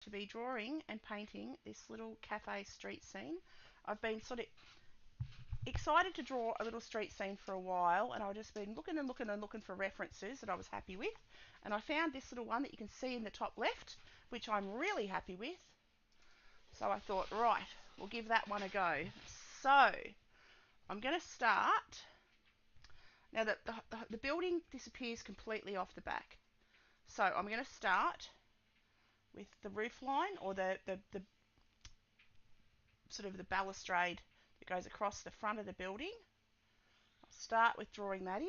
to be drawing and painting this little cafe street scene. I've been sort of excited to draw a little street scene for a while, and I've just been looking and looking and looking for references that I was happy with, and I found this little one that you can see in the top left, which I'm really happy with. So I thought, right, we'll give that one a go. So I'm going to start. Now that the building disappears completely off the back, so I'm going to start with the roof line, or the sort of the balustrade that goes across the front of the building. I'll start with drawing that in,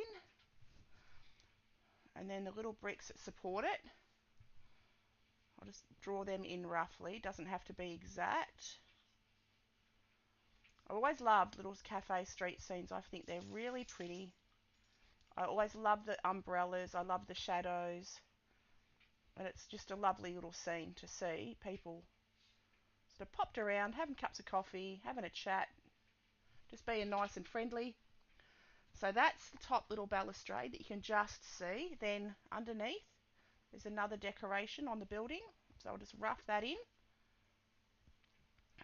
and then the little bricks that support it, I'll just draw them in roughly. It doesn't have to be exact. I always loved little cafe street scenes. I think they're really pretty. I always love the umbrellas. I love the shadows. And it's just a lovely little scene to see people sort of popped around, having cups of coffee, having a chat, just being nice and friendly. So that's the top little balustrade that you can just see. Then underneath there's another decoration on the building. So I'll just rough that in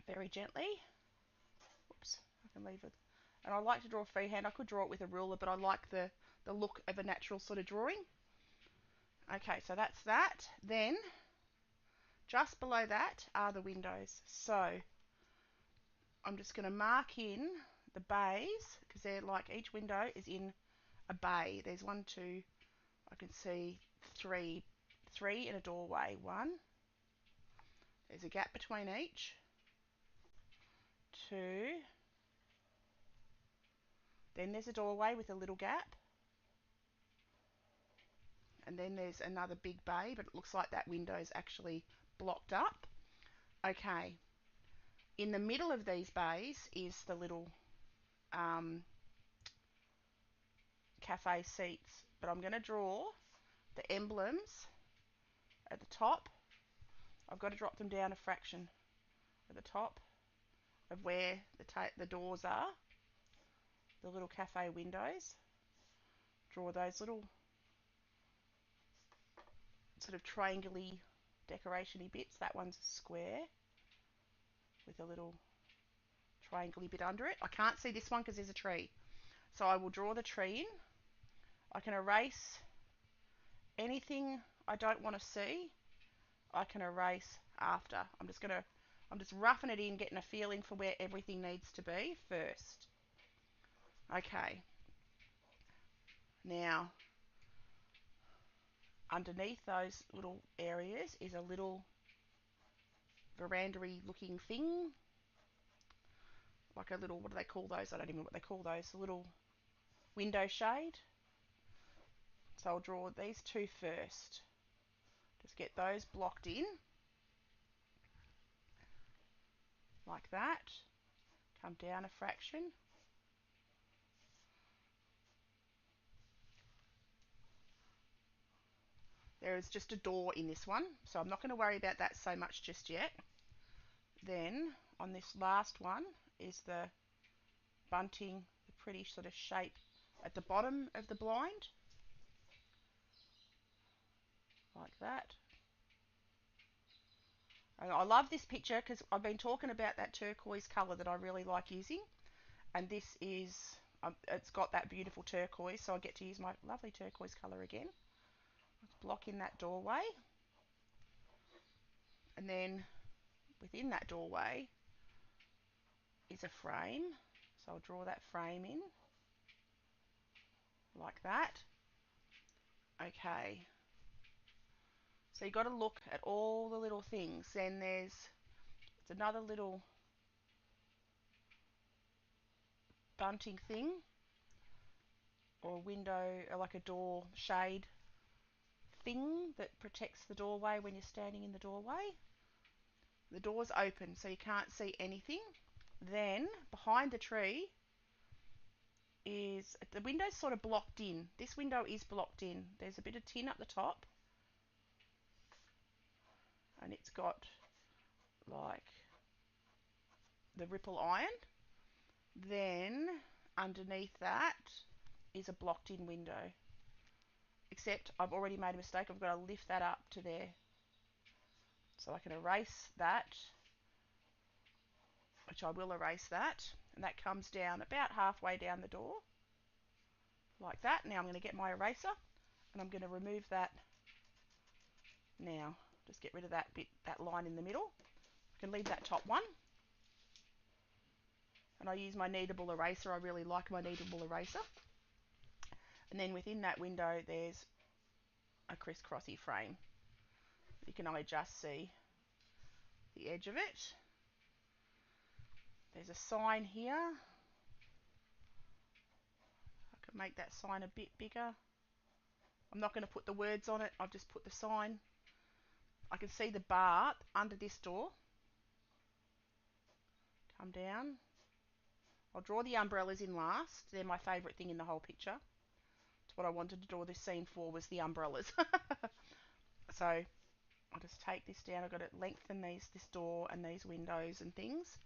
very gently. Whoops, I can leave it. And I like to draw freehand. I could draw it with a ruler, but I like the look of a natural sort of drawing. Okay, so that's that. Then just below that are the windows. So I'm just going to mark in the bays, because they're like, each window is in a bay. There's one, two, I can see three in a doorway. One, there's a gap between each. Two, then there's a doorway with a little gap. And then there's another big bay, but it looks like that window's actually blocked up. Okay, in the middle of these bays is the little cafe seats, but I'm going to draw the emblems at the top. I've got to drop them down a fraction at the top of where the doors are, the little cafe windows. Draw those little sort of triangle-y decoration-y bits. That one's a square with a little triangle-y bit under it. I can't see this one because there's a tree. So I will draw the tree in. I can erase anything I don't want to see. I can erase after. I'm just roughing it in, getting a feeling for where everything needs to be first. Okay. Now, underneath those little areas is a little veranda-y looking thing. Like a little, what do they call those? I don't even know what they call those. A little window shade. So I'll draw these two first. Just get those blocked in. Like that. Come down a fraction. There is just a door in this one, so I'm not going to worry about that so much just yet. Then on this last one is the bunting, the pretty sort of shape at the bottom of the blind, like that. And I love this picture because I've been talking about that turquoise colour that I really like using, and this is, it's got that beautiful turquoise, so I get to use my lovely turquoise colour again. Let's block in that doorway, and then within that doorway is a frame, so I'll draw that frame in like that. Okay, so you've got to look at all the little things. Then there's another little bunting thing, or a window, or like a door shade thing that protects the doorway when you're standing in the doorway. The door's open, so you can't see anything. Then behind the tree is, the window's sort of blocked in. This window is blocked in. There's a bit of tin up the top, and it's got like the ripple iron. Then underneath that is a blocked in window, except I've already made a mistake. I've got to lift that up to there. So I can erase that, which I will erase that, and that comes down about halfway down the door, like that. Now I'm going to get my eraser, and I'm going to remove that now. Just get rid of that bit, that line in the middle. I can leave that top one. And I use my kneadable eraser. I really like my kneadable eraser. And then within that window, there's a crisscrossy frame. You can only just see the edge of it. There's a sign here. I can make that sign a bit bigger. I'm not going to put the words on it. I've just put the sign. I can see the bar under this door. Come down. I'll draw the umbrellas in last. They're my favourite thing in the whole picture. It's what I wanted to draw this scene for, was the umbrellas. So I'll just take this down. I've got to lengthen this door and these windows and things.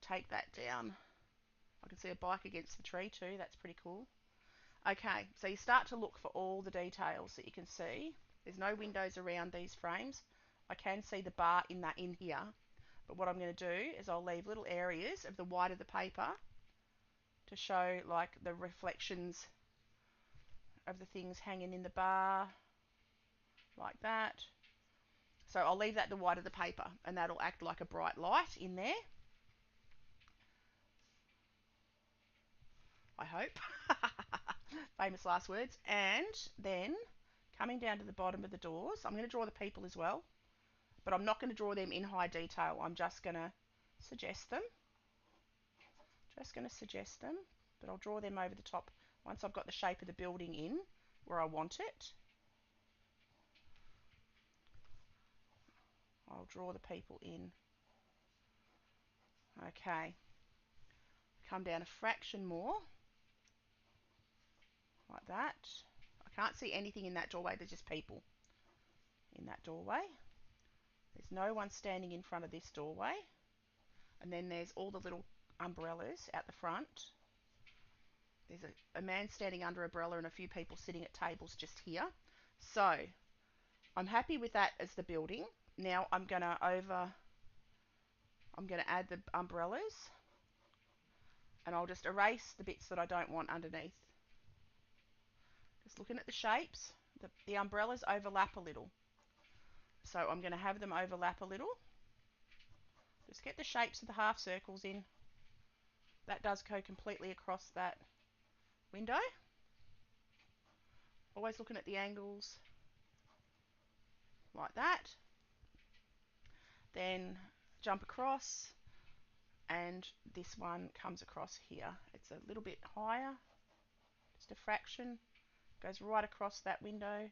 Take that down. I can see a bike against the tree too. That's pretty cool. Okay, so you start to look for all the details that you can see. There's no windows around these frames. I can see the bar in here. But what I'm going to do is I'll leave little areas of the white of the paper to show like the reflections of the things hanging in the bar, like that. So I'll leave that the white of the paper, and that'll act like a bright light in there, I hope. Famous last words. And then coming down to the bottom of the doors, I'm going to draw the people as well, but I'm not going to draw them in high detail. I'm just going to suggest them. But I'll draw them over the top once I've got the shape of the building in where I want it. I'll draw the people in. Okay. Come down a fraction more, like that. I can't see anything in that doorway. There's just people in that doorway. There's no one standing in front of this doorway. And then there's all the little umbrellas out the front. There's a man standing under an umbrella and a few people sitting at tables just here. So I'm happy with that as the building. Now I'm going to add the umbrellas, and I'll just erase the bits that I don't want underneath. Just looking at the shapes, the umbrellas overlap a little. So I'm going to have them overlap a little. Just get the shapes of the half circles in. That does go completely across that window. Always looking at the angles, like that. Then jump across, and this one comes across here. It's a little bit higher, just a fraction. Goes right across that window.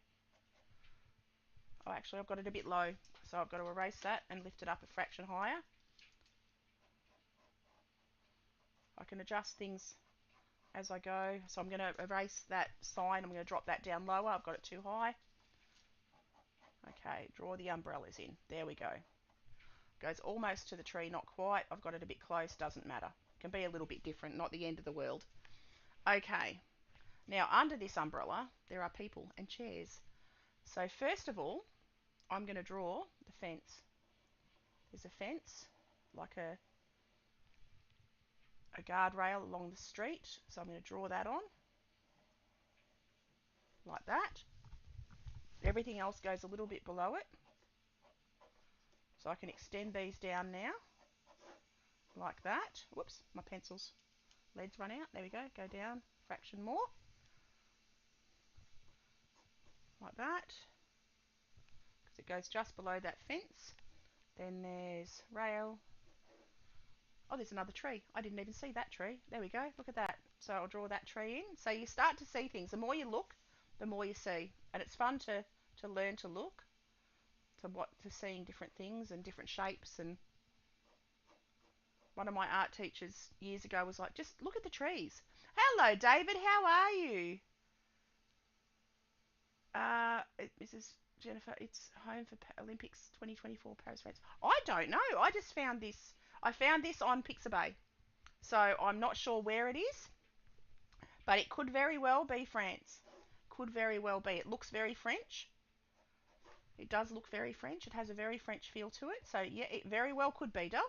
Oh, actually I've got it a bit low, so I've got to erase that and lift it up a fraction higher. I can adjust things as I go. So I'm going to erase that sign. I'm going to drop that down lower. I've got it too high. Okay, draw the umbrellas in. There we go. Goes almost to the tree, not quite. I've got it a bit close, doesn't matter. It can be a little bit different, not the end of the world. Okay, now under this umbrella, there are people and chairs. So first of all, I'm going to draw the fence. There's a fence, like a guardrail along the street. So I'm going to draw that on, like that. Everything else goes a little bit below it. So I can extend these down now, like that. Whoops, my pencil's lead's run out. There we go, go down a fraction more, like that, because it goes just below that fence. Then there's rail. Oh, there's another tree. I didn't even see that tree. There we go, look at that. So I'll draw that tree in. So you start to see things. The more you look, the more you see. And it's fun to learn to look, to seeing different things and different shapes. And one of my art teachers years ago was like, just look at the trees. Hello, David. How are you? Mrs. Jennifer, it's home for Olympics 2024 Paris France. I don't know. I just found this. I found this on Pixabay. So I'm not sure where it is, but it could very well be France. Could very well be. It looks very French. It does look very French. It has a very French feel to it. So yeah, it very well could be, Del.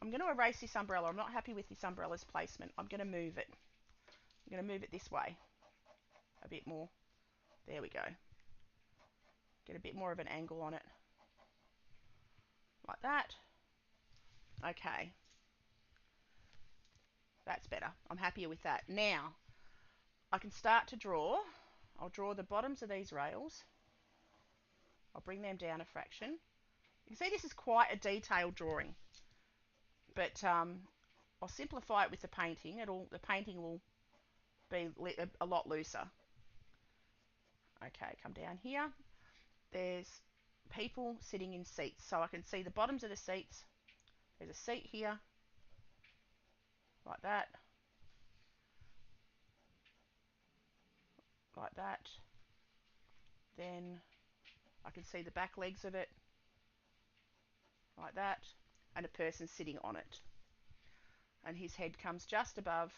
I'm going to erase this umbrella. I'm not happy with this umbrella's placement. I'm going to move it. I'm going to move it this way a bit more. There we go. Get a bit more of an angle on it. Like that. Okay. That's better. I'm happier with that. Now, I can start to draw. I'll draw the bottoms of these rails. I'll bring them down a fraction. You can see this is quite a detailed drawing, but I'll simplify it with the painting. The painting will be a lot looser. Okay, come down here. There's people sitting in seats, so I can see the bottoms of the seats. There's a seat here, like that, like that. Then I can see the back legs of it, like that, and a person sitting on it. And his head comes just above.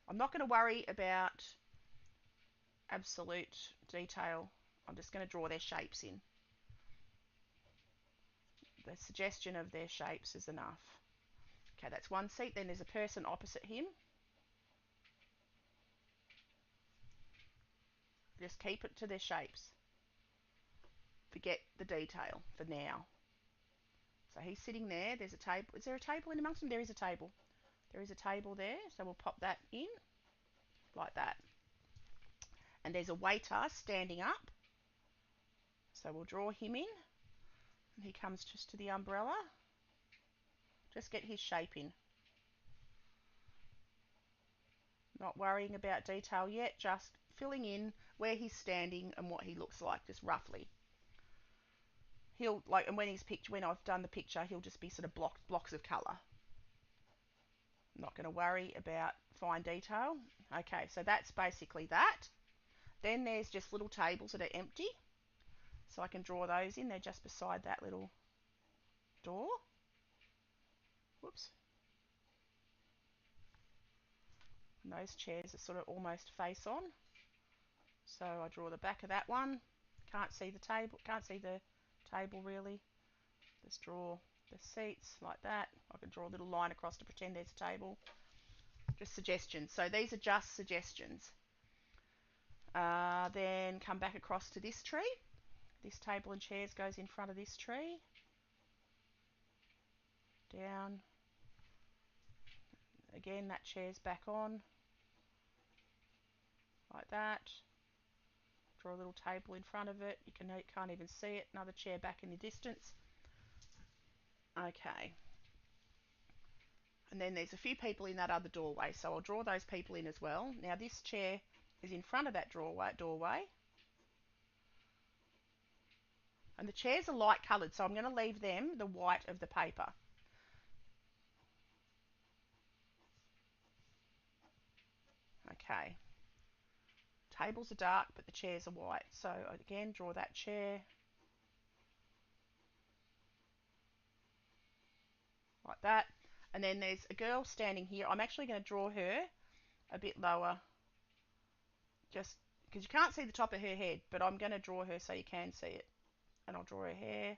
I'm not going to worry about absolute detail. I'm just going to draw their shapes in. The suggestion of their shapes is enough. Okay, that's one seat. Then there's a person opposite him. Just keep it to their shapes. Forget the detail for now. So he's sitting there. There's a table. Is there a table in amongst them? There is a table. There is a table there. So we'll pop that in like that. And there's a waiter standing up. So we'll draw him in. And he comes just to the umbrella. Just get his shape in. Not worrying about detail yet, just filling in where he's standing and what he looks like, just roughly. He'll like, and when I've done the picture, he'll just be sort of blocks of colour. I'm not going to worry about fine detail. Okay, so that's basically that. Then there's just little tables that are empty, so I can draw those in. They're just beside that little door. Whoops. And those chairs are sort of almost face on. So I draw the back of that one. Can't see the table really. Just draw the seats like that. I can draw a little line across to pretend there's a table. Just suggestions. So these are just suggestions. Then come back across to this tree. This table and chairs goes in front of this tree. Down. Again, that chair's back on. Like that. Draw a little table in front of it. You can't even see it. Another chair back in the distance. Okay. And then there's a few people in that other doorway, so I'll draw those people in as well. Now this chair is in front of that doorway. And the chairs are light coloured, so I'm going to leave them the white of the paper. Okay. Tables are dark, but the chairs are white. So again, draw that chair. Like that. And then there's a girl standing here. I'm actually going to draw her a bit lower. Just because you can't see the top of her head, but I'm going to draw her so you can see it. And I'll draw her hair.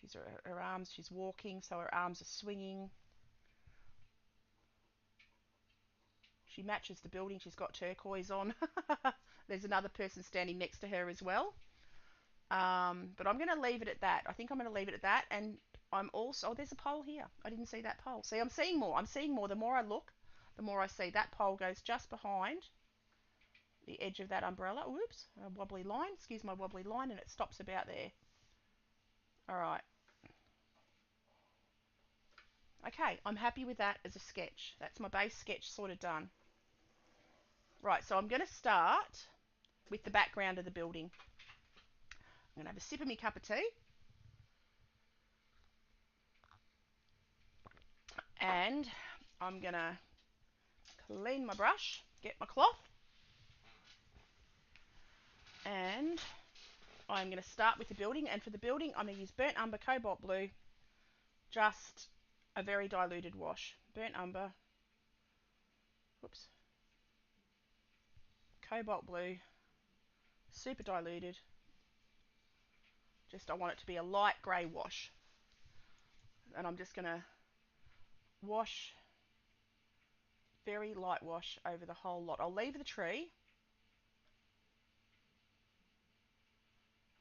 She's her arms, she's walking, so her arms are swinging. She matches the building, she's got turquoise on. There's another person standing next to her as well. But I'm going to leave it at that. I think I'm going to leave it at that. And I'm also, oh, there's a pole here. I didn't see that pole. See, I'm seeing more. I'm seeing more. The more I look, the more I see. That pole goes just behind the edge of that umbrella. Oops, a wobbly line. Excuse my wobbly line, and it stops about there. All right. Okay, I'm happy with that as a sketch. That's my base sketch sort of done. Right, so I'm going to start with the background of the building. I'm going to have a sip of my cup of tea. And I'm going to clean my brush, get my cloth. And I'm going to start with the building. And for the building, I'm going to use Burnt Umber Cobalt Blue. Just a very diluted wash. Burnt Umber. Whoops. cobalt blue, super diluted. Just I want it to be a light grey wash. And I'm just going to wash, very light wash over the whole lot. I'll leave the tree.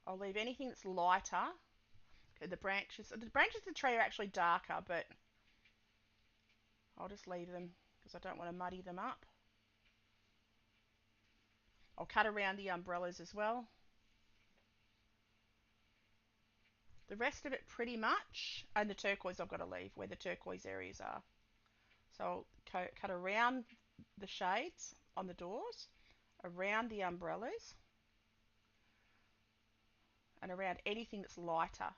I'll leave anything that's lighter. Okay, the branches of the tree are actually darker, but I'll just leave them because I don't want to muddy them up. I'll cut around the umbrellas as well. The rest of it pretty much, and the turquoise I've got to leave where the turquoise areas are. So I'll cut around the shades on the doors, around the umbrellas, and around anything that's lighter.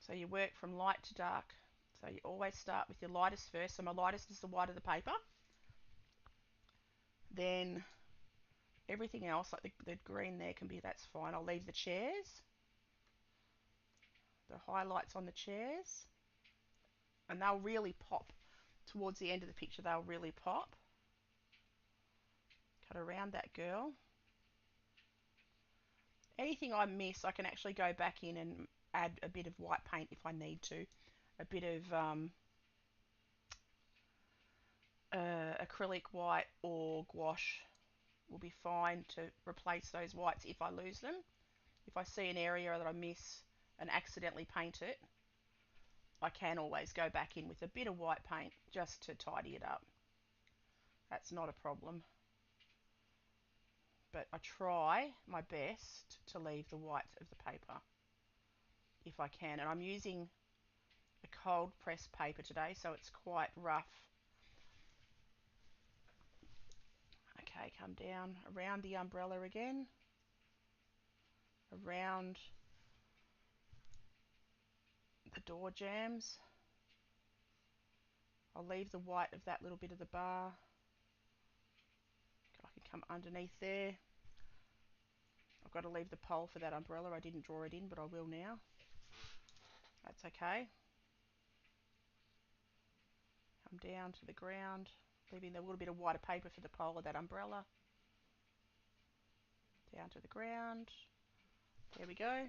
So you work from light to dark. So you always start with your lightest first. So my lightest is the white of the paper. Then everything else, like the green there can be, that's fine. I'll leave the chairs, the highlights on the chairs, and they'll really pop towards the end of the picture. They'll really pop. Cut around that girl. Anything I miss, I can actually go back in and add a bit of white paint if I need to. A bit of acrylic white or gouache will be fine to replace those whites if I lose them. If I see an area that I miss and accidentally paint it, I can always go back in with a bit of white paint just to tidy it up. That's not a problem. But I try my best to leave the white of the paper if I can. And I'm using a cold press paper today, so it's quite rough. Okay, come down around the umbrella again, around the door jambs. I'll leave the white of that little bit of the bar. I can come underneath there. I've got to leave the pole for that umbrella. I didn't draw it in, but I will now. That's okay. Come down to the ground, leaving a little bit of whiter paper for the pole of that umbrella. Down to the ground. There we go.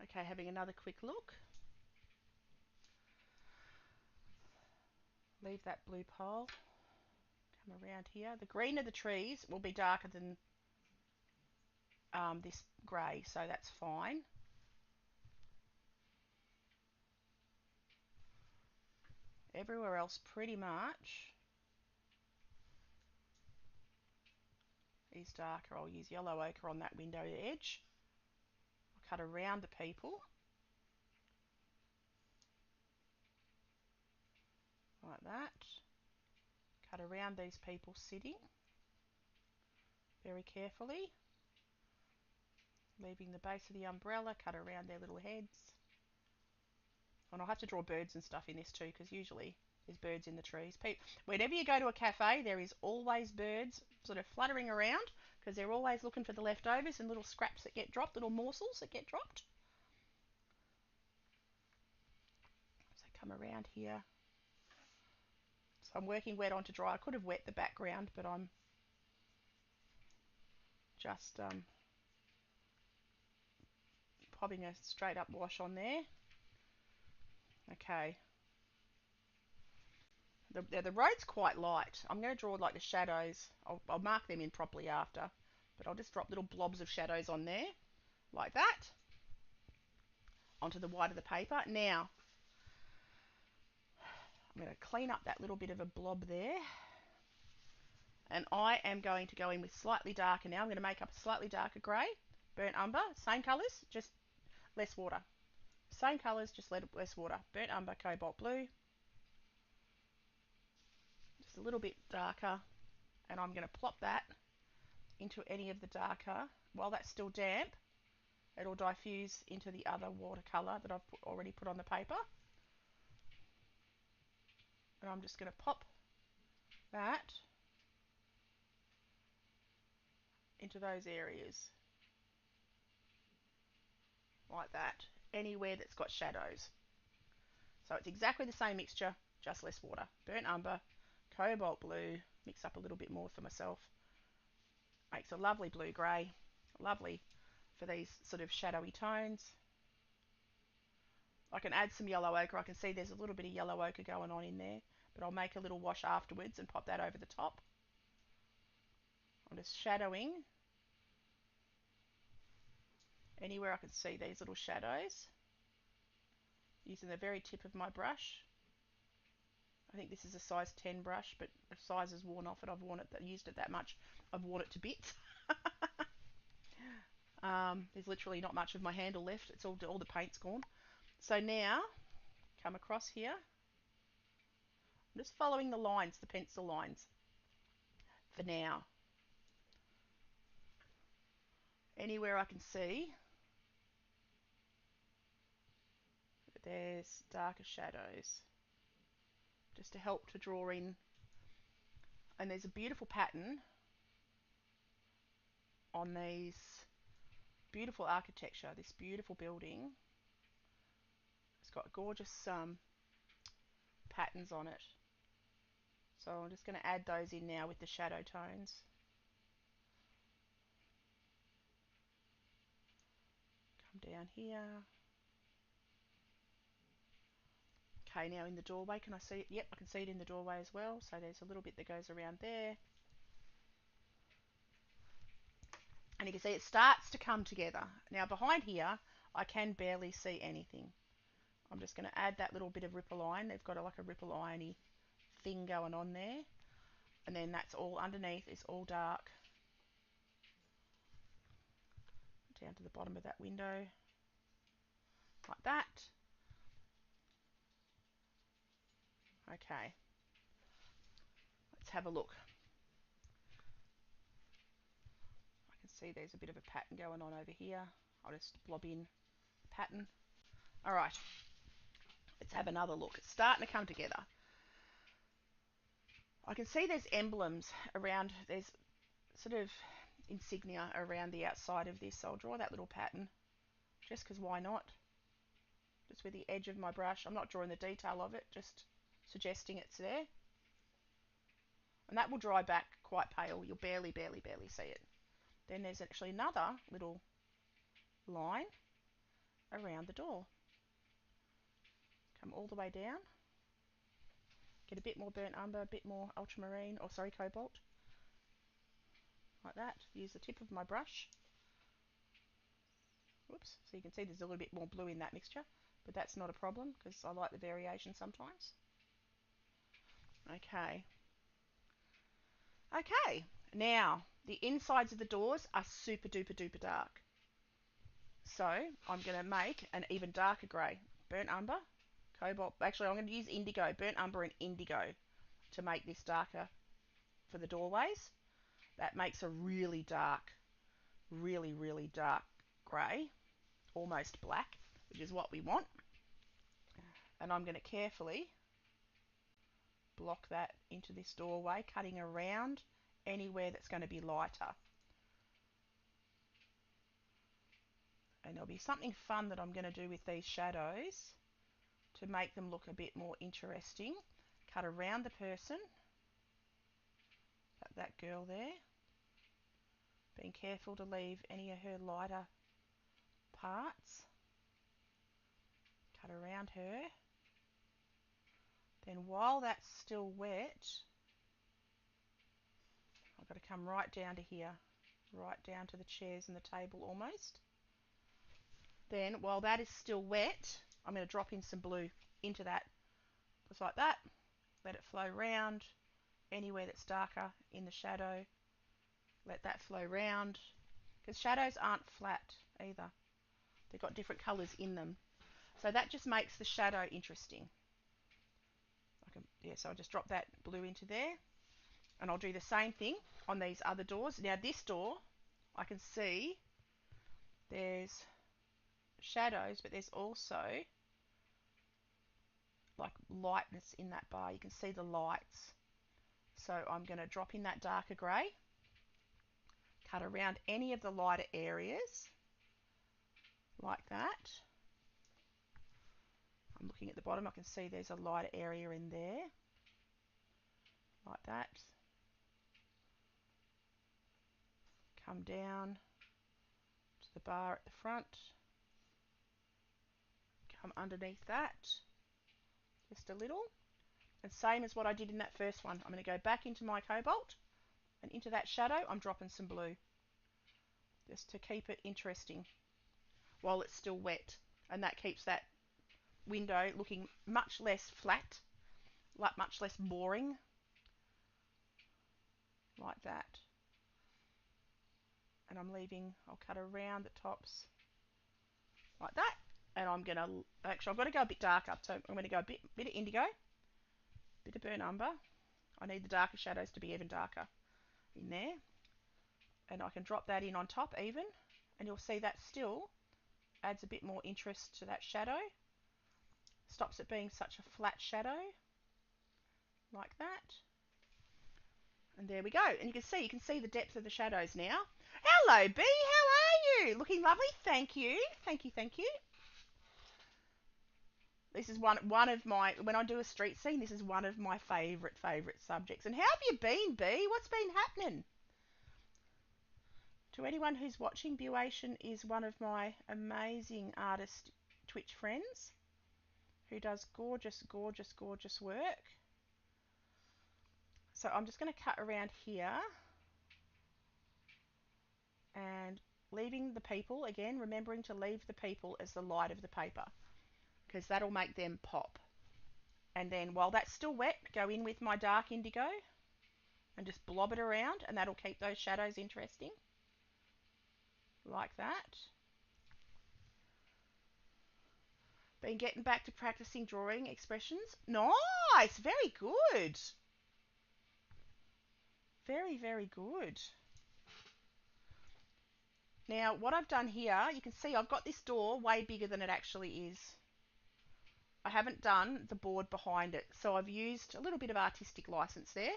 Okay, having another quick look. Leave that blue pole. Come around here. The green of the trees will be darker than this grey, so that's fine. Everywhere else pretty much is darker. I'll use yellow ochre on that window edge. I'll cut around the people like that. Cut around these people sitting very carefully, leaving the base of the umbrella. Cut around their little heads. And I'll have to draw birds and stuff in this too, because usually there's birds in the trees. Whenever you go to a cafe, there is always birds sort of fluttering around, because they're always looking for the leftovers and little scraps that get dropped, little morsels that get dropped. So come around here. So I'm working wet onto dry. I could have wet the background, but I'm just popping a straight up wash on there. Okay. The road's quite light. I'm going to draw like the shadows. I'll mark them in properly after, but I'll just drop little blobs of shadows on there, like that, onto the white of the paper. Now, I'm going to clean up that little bit of a blob there, and I am going to go in with slightly darker now. I'm going to make up a slightly darker grey, burnt umber, same colours, just less water. Same colours, just less water. Burnt umber, cobalt blue, just a little bit darker, and I'm going to plop that into any of the darker. While that's still damp, it'll diffuse into the other watercolour that I've already put on the paper. And I'm just going to pop that into those areas, like that, anywhere that's got shadows. So it's exactly the same mixture, just less water. Burnt umber, cobalt blue, mix up a little bit more for myself. Makes a lovely blue-grey, lovely for these sort of shadowy tones. I can add some yellow ochre. I can see there's a little bit of yellow ochre going on in there, but I'll make a little wash afterwards and pop that over the top. I'm just shadowing anywhere I can see these little shadows using the very tip of my brush. I think this is a size 10 brush, but the size is worn off it. I've used it that much. I've worn it to bits. There's literally not much of my handle left. It's all the paint's gone. So now, come across here. I'm just following the lines, the pencil lines, for now. Anywhere I can see that there's darker shadows, just to help to draw in. And there's a beautiful pattern on these beautiful architecture, this beautiful building. It's got gorgeous patterns on it. So I'm just going to add those in now with the shadow tones. Come down here. Okay, now in the doorway, can I see it? Yep, I can see it in the doorway as well. So there's a little bit that goes around there. And you can see it starts to come together. Now behind here, I can barely see anything. I'm just going to add that little bit of ripple iron. They've got like a ripple irony thing going on there. And then that's all underneath is all dark. Down to the bottom of that window. Like that. Okay. Let's have a look. I can see there's a bit of a pattern going on over here. I'll just blob in the pattern. Alright. Let's have another look. It's starting to come together. I can see there's emblems around, there's sort of insignia around the outside of this. So I'll draw that little pattern just because why not? Just with the edge of my brush. I'm not drawing the detail of it, just suggesting it's there. And that will dry back quite pale. You'll barely see it. Then there's actually another little line around the door. Come all the way down. Get a bit more burnt umber, a bit more ultramarine, or sorry, cobalt. Like that. Use the tip of my brush. Whoops. So you can see there's a little bit more blue in that mixture, but that's not a problem because I like the variation sometimes. Okay. Okay. Now, the insides of the doors are super duper duper dark. So I'm going to make an even darker grey. Burnt umber, cobalt. Actually, I'm going to use indigo, burnt umber and indigo to make this darker for the doorways. That makes a really dark, really dark grey, almost black, which is what we want. And I'm going to carefully block that into this doorway, cutting around anywhere that's going to be lighter. And there'll be something fun that I'm going to do with these shadows to make them look a bit more interesting. Cut around the person, that girl there, being careful to leave any of her lighter parts. Cut around her. Then while that's still wet, I've got to come right down to here, right down to the chairs and the table almost. Then while that is still wet, I'm going to drop in some blue into that, just like that. Let it flow round anywhere that's darker in the shadow. Let that flow round, because shadows aren't flat either. They've got different colours in them. So that just makes the shadow interesting. So I'll just drop that blue into there. And I'll do the same thing on these other doors. Now this door, I can see there's shadows, but there's also like lightness in that bar. You can see the lights. So I'm going to drop in that darker grey, cut around any of the lighter areas like that. I'm looking at the bottom, I can see there's a lighter area in there, like that. Come down to the bar at the front. Come underneath that. Just a little. And same as what I did in that first one. I'm going to go back into my cobalt. And into that shadow, I'm dropping some blue. Just to keep it interesting while it's still wet. And that keeps that window looking much less flat, like much less boring. Like that. And I'm leaving, I'll cut around the tops like that. And I'm going to, actually I've got to go a bit darker. So I'm going to go a bit of indigo, bit of burnt umber. I need the darker shadows to be even darker in there. And I can drop that in on top even. And you'll see that still adds a bit more interest to that shadow. Stops it being such a flat shadow. Like that. And there we go. And you can see the depth of the shadows now. Hello, B. How are you? Looking lovely. Thank you. Thank you, thank you. This is one of my, when I do a street scene, this is one of my favourite subjects. And how have you been, B? What's been happening? To anyone who's watching, Buation is one of my amazing artist Twitch friends who does gorgeous, gorgeous, gorgeous work. So I'm just going to cut around here and leaving the people, again, remembering to leave the people as the light of the paper because that'll make them pop. And then while that's still wet, go in with my dark indigo and just blob it around, and that'll keep those shadows interesting. Like that. Been getting back to practicing drawing expressions. Nice! Very good. Very, very good. Now, what I've done here, you can see I've got this door way bigger than it actually is. I haven't done the board behind it, so I've used a little bit of artistic license there,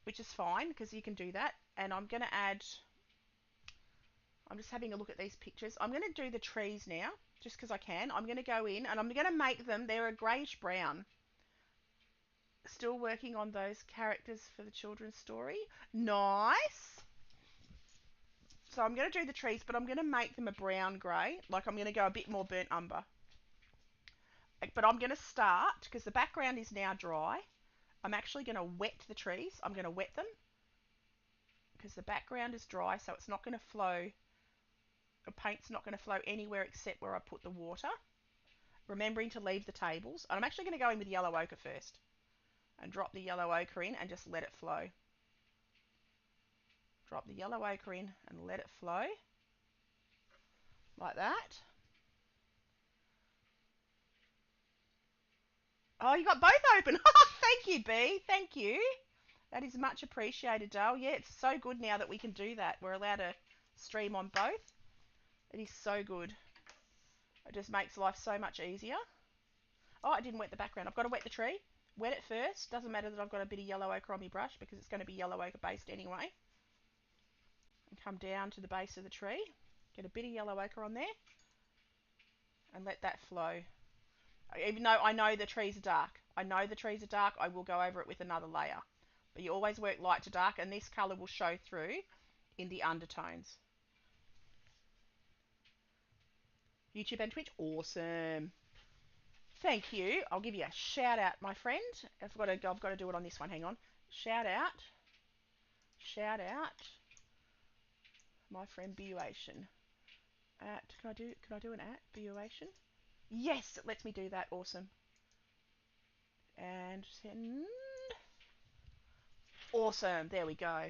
which is fine because you can do that. And I'm going to add, I'm just having a look at these pictures. I'm going to do the trees now, just because I can. I'm going to go in and I'm going to make them, they're a greyish brown. Still working on those characters for the children's story. Nice. So I'm going to do the trees, but I'm going to make them a brown grey. Like I'm going to go a bit more burnt umber. But I'm going to start, because the background is now dry, I'm actually going to wet the trees. I'm going to wet them, because the background is dry, so it's not going to flow. The paint's not going to flow anywhere except where I put the water. Remembering to leave the tables. And I'm actually going to go in with yellow ochre first. And drop the yellow ochre in and just let it flow. Drop the yellow ochre in and let it flow. Like that. Oh, you got both open. Thank you, B. Thank you. That is much appreciated, Dale. Yeah, it's so good now that we can do that. We're allowed to stream on both. It is so good. It just makes life so much easier. Oh, I didn't wet the background. I've got to wet the tree. Wet it first. Doesn't matter that I've got a bit of yellow ochre on my brush because it's going to be yellow ochre based anyway. And come down to the base of the tree. Get a bit of yellow ochre on there. And let that flow. Even though I know the trees are dark. I will go over it with another layer. But you always work light to dark, and this colour will show through in the undertones. YouTube and Twitch, awesome. Thank you. I'll give you a shout out, my friend. I've got to do it on this one. Hang on. Shout out, my friend Buation. Can I do an at Buation? Yes, it lets me do that. Awesome. And send. Awesome. There we go.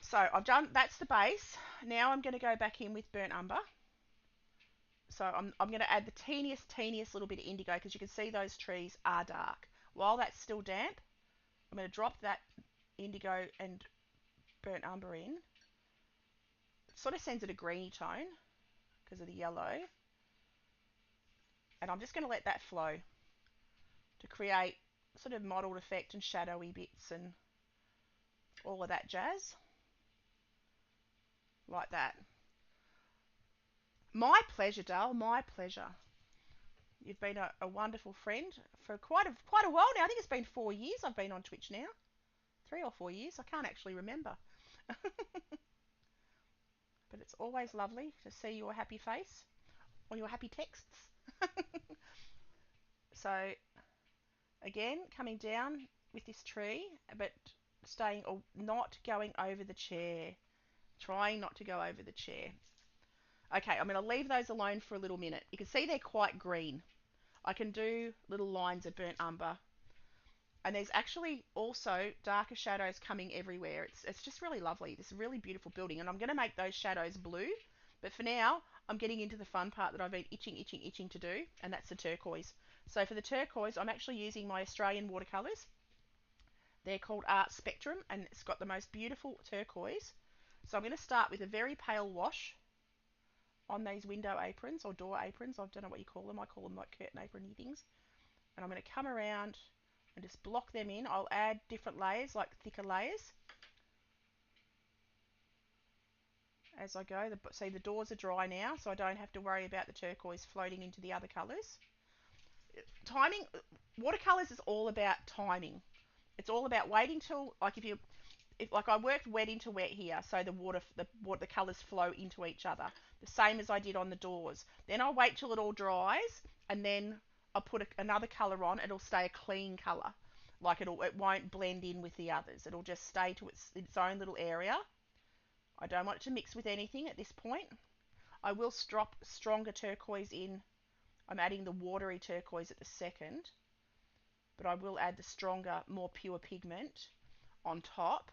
So I've done, that's the base. Now I'm going to go back in with burnt umber. So I'm going to add the teeniest little bit of indigo because you can see those trees are dark. While that's still damp, I'm going to drop that indigo and burnt umber in. It sort of sends it a greeny tone because of the yellow. And I'm just going to let that flow to create sort of mottled effect and shadowy bits and all of that jazz. Like that. My pleasure, Dale. My pleasure. You've been a wonderful friend for quite a while now. I think it's been 4 years I've been on Twitch now. 3 or 4 years. I can't actually remember. But it's always lovely to see your happy face or your happy texts. So again, coming down with this tree, but staying or not going over the chair. Trying not to go over the chair. Okay, I'm going to leave those alone for a little minute. You can see they're quite green. I can do little lines of burnt umber. And there's actually also darker shadows coming everywhere. It's just really lovely. This really beautiful building. And I'm going to make those shadows blue. But for now, I'm getting into the fun part that I've been itching to do. And that's the turquoise. So for the turquoise, I'm actually using my Australian watercolours. They're called Art Spectrum. And it's got the most beautiful turquoise. So I'm going to start with a very pale wash on these window aprons or door aprons. I don't know what you call them. I call them like curtain apron things. And I'm going to come around and just block them in. I'll add different layers, like thicker layers, as I go. See, the doors are dry now, so I don't have to worry about the turquoise floating into the other colours. Timing, watercolours is all about timing. It's all about waiting till, like if like I worked wet into wet here, so the colours flow into each other, the same as I did on the doors. Then I'll wait till it all dries, and then I'll put another colour on. It'll stay a clean colour, like it won't blend in with the others. It'll just stay to its own little area. I don't want it to mix with anything at this point. I will drop stronger turquoise in. I'm adding the watery turquoise at the second, but I will add the stronger, more pure pigment on top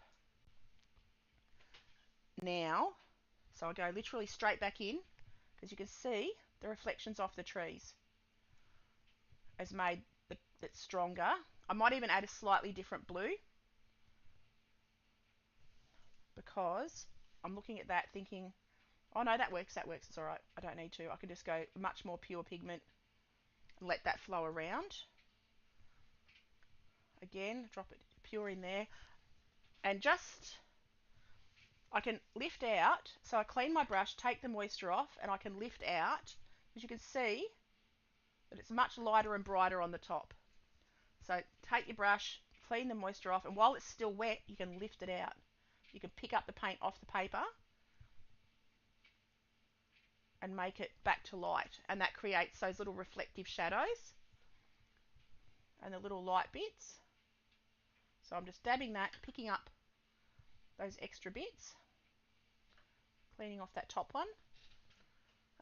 now. So I go literally straight back in, because you can see the reflections off the trees has made it stronger. I might even add a slightly different blue, because I'm looking at that thinking, oh no, that works, it's alright, I don't need to. I can just go much more pure pigment and let that flow around. Again, drop it pure in there, and just, I can lift out, so I clean my brush, take the moisture off, and I can lift out, as you can see that it's much lighter and brighter on the top. So take your brush, clean the moisture off, and while it's still wet, you can lift it out. You can pick up the paint off the paper and make it back to light, and that creates those little reflective shadows and the little light bits. So I'm just dabbing that, picking up those extra bits, cleaning off that top one.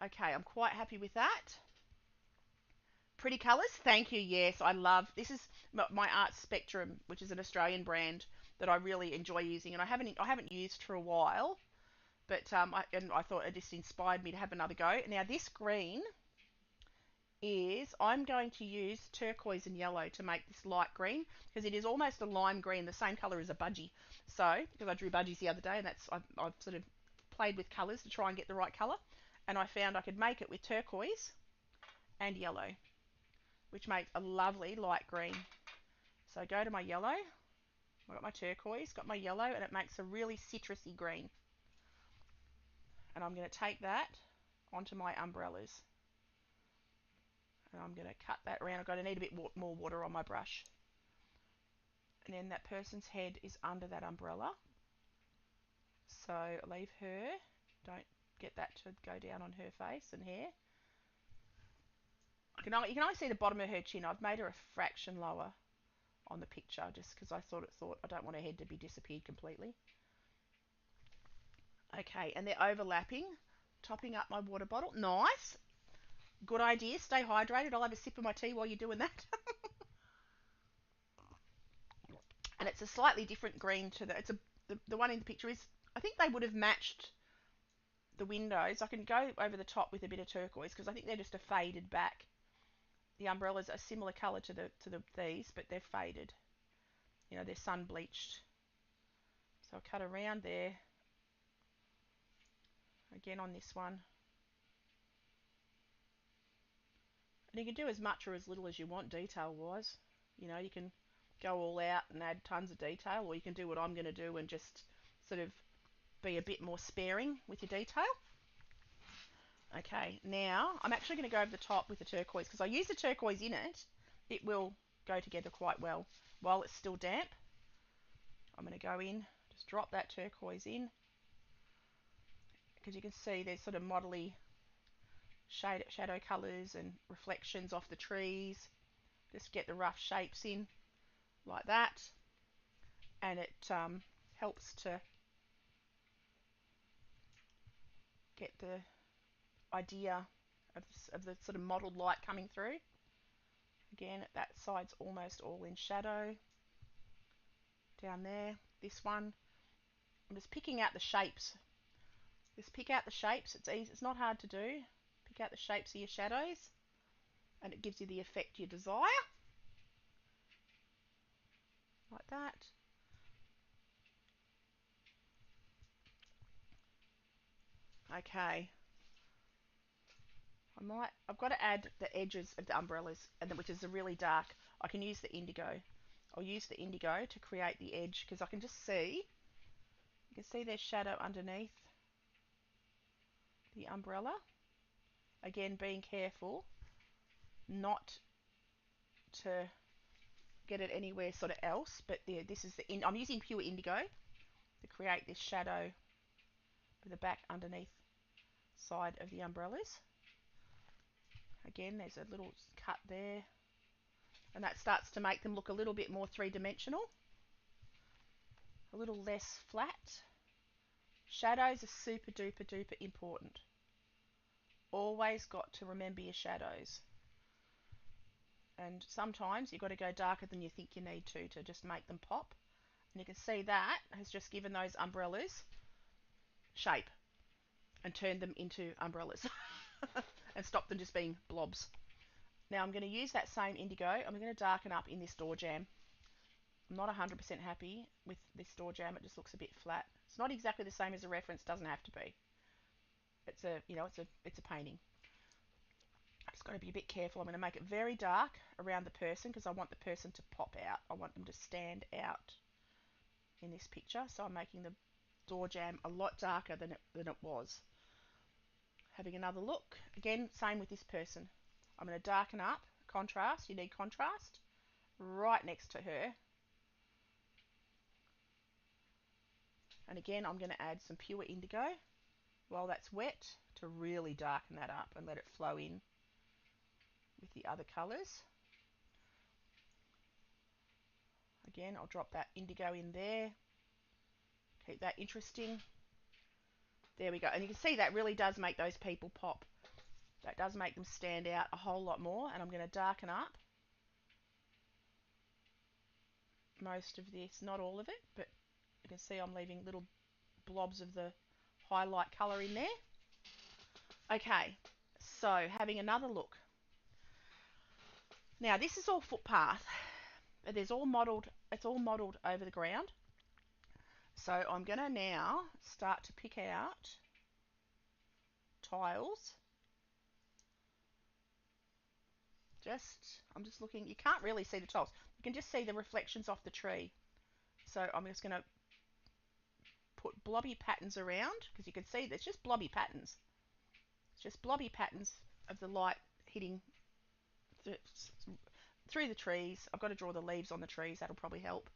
Okay, I'm quite happy with that. Pretty colours, thank you. Yes, I love this. Is my Art Spectrum, which is an Australian brand that I really enjoy using, and I haven't used for a while, but I thought it just inspired me to have another go. Now this green is, I'm going to use turquoise and yellow to make this light green, because it is almost a lime green, the same colour as a budgie. So because I drew budgies the other day, and I've sort of played with colours to try and get the right colour, and I found I could make it with turquoise and yellow, which makes a lovely light green. So I go to my yellow, I've got my turquoise, got my yellow, and it makes a really citrusy green. And I'm going to take that onto my umbrellas. And I'm going to cut that around. I'm going to need a bit more water on my brush. And then that person's head is under that umbrella. So leave her, don't get that to go down on her face and hair. You can only see the bottom of her chin. I've made her a fraction lower on the picture, just because I thought I don't want her head to be disappeared completely. Okay, and they're overlapping, topping up my water bottle. Nice. Good idea. Stay hydrated. I'll have a sip of my tea while you're doing that. And it's a slightly different green to the one in the picture is, I think they would have matched the windows. I can go over the top with a bit of turquoise, because I think they're just a faded back. The umbrellas are similar colour to these, but they're faded. You know, they're sun bleached. So I'll cut around there. Again on this one. And you can do as much or as little as you want detail wise. You know, you can go all out and add tons of detail, or you can do what I'm going to do and just sort of be a bit more sparing with your detail. Okay, now I'm actually going to go over the top with the turquoise, because I use the turquoise in it. It will go together quite well while it's still damp. I'm going to go in Just drop that turquoise in, because you can see there's sort of modelly shadow colours and reflections off the trees. Just get the rough shapes in like that, and it helps to get the idea of the sort of mottled light coming through. Again, that side's almost all in shadow. Down there, this one, I'm just picking out the shapes. Just pick out the shapes. It's easy. It's not hard to do. Pick out the shapes of your shadows, and it gives you the effect you desire. Like that. Okay. I've got to add the edges of the umbrellas, which is a really dark. I can use the indigo. I'll use the indigo to create the edge, because I can just see, you can see there's shadow underneath the umbrella. Again, being careful not to get it anywhere sort of else, but this is I'm using pure indigo to create this shadow for the back underneath side of the umbrellas. Again, there's a little cut there, and that starts to make them look a little bit more three-dimensional, a little less flat. Shadows are super duper duper important. Always got to remember your shadows, and sometimes you've got to go darker than you think you need to just make them pop. And you can see that has just given those umbrellas shape and turned them into umbrellas and stopped them just being blobs. Now I'm going to use that same indigo. I'm going to darken up in this door jamb. I'm not 100% happy with this door jamb. It just looks a bit flat. It's not exactly the same as a reference. Doesn't have to be. It's a, it's a painting. I've just got to be a bit careful. I'm going to make it very dark around the person, because I want the person to pop out. I want them to stand out in this picture. So I'm making the door jamb a lot darker than it was. Having another look. Again, same with this person. I'm going to darken up. Contrast. You need contrast. Right next to her. And again, I'm going to add some pure indigo while that's wet to really darken that up and let it flow in with the other colours. Again, I'll drop that indigo in there. Keep that interesting. There we go. And you can see that really does make those people pop. That does make them stand out a whole lot more. And I'm going to darken up most of this, not all of it, but you can see I'm leaving little blobs of the highlight colour in there. Okay, so having another look. Now this is all footpath, but it's all modelled over the ground. So I'm going to now start to pick out tiles. I'm just looking. You can't really see the tiles. You can just see the reflections off the tree. So I'm just going to put blobby patterns around, because you can see there's just blobby patterns. It's just blobby patterns of the light hitting through the trees. I've got to draw the leaves on the trees. That'll probably help,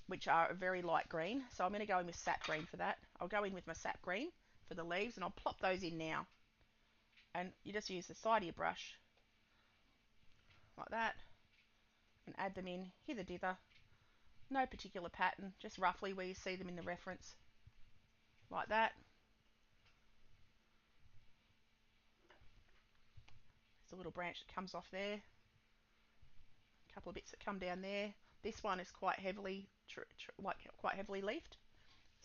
which are a very light green. So I'm going to go in with sap green for that. I'll go in with my sap green for the leaves, and I'll plop those in now. And you just use the side of your brush like that and add them in hither dither. No particular pattern, just roughly where you see them in the reference, like that. There's a little branch that comes off there, a couple of bits that come down there. This one is quite heavily quite heavily leafed,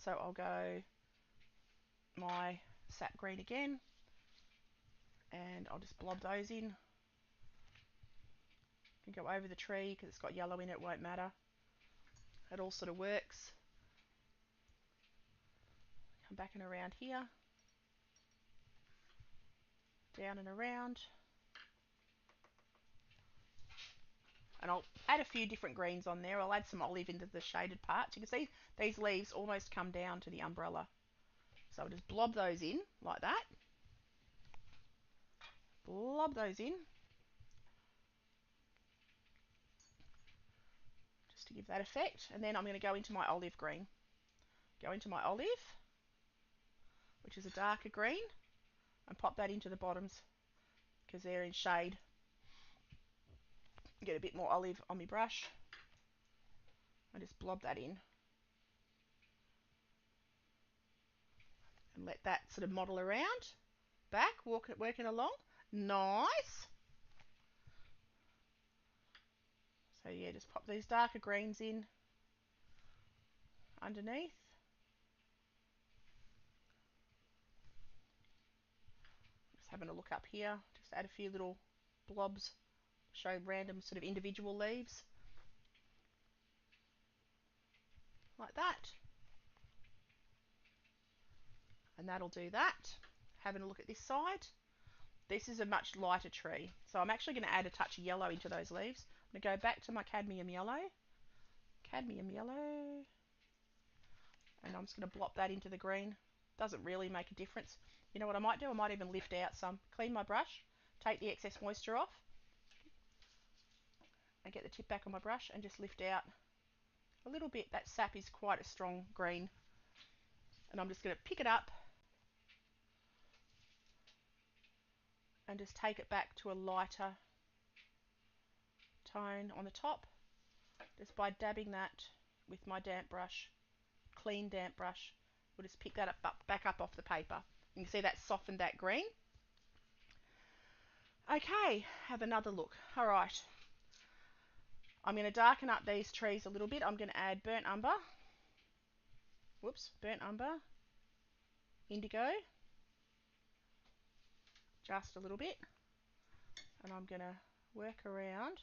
so I'll go my sap green again, and I'll just blob those in. You can go over the tree because it's got yellow in it, won't matter. It all sort of works. Come back and around here, down and around, and I'll add a few different greens on there. I'll add some olive into the shaded parts. You can see these leaves almost come down to the umbrella, so I'll just blob those in like that. Blob those in just to give that effect, and then I'm going to go into my olive green. go into my olive, which is a darker green, and pop that into the bottoms because they're in shade. Get a bit more olive on my brush and just blob that in and let that sort of model around, back, working along. Nice. So yeah, just pop these darker greens in underneath. Just having a look up here, just add a few little blobs, show random sort of individual leaves. Like that. And that'll do that. Having a look at this side. This is a much lighter tree. So I'm actually going to add a touch of yellow into those leaves. I'm going to go back to my cadmium yellow. Cadmium yellow. And I'm just going to blop that into the green. Doesn't really make a difference. You know what I might do? I might even lift out some. Clean my brush. Take the excess moisture off. And get the tip back on my brush and just lift out a little bit. That sap is quite a strong green. And I'm just going to pick it up and just take it back to a lighter tone on the top, just by dabbing that with my damp brush, clean damp brush. We'll just pick that up, back up off the paper. You can see that softened that green. Okay, have another look. All right, I'm going to darken up these trees a little bit. I'm going to add burnt umber, indigo, just a little bit, and I'm going to work around.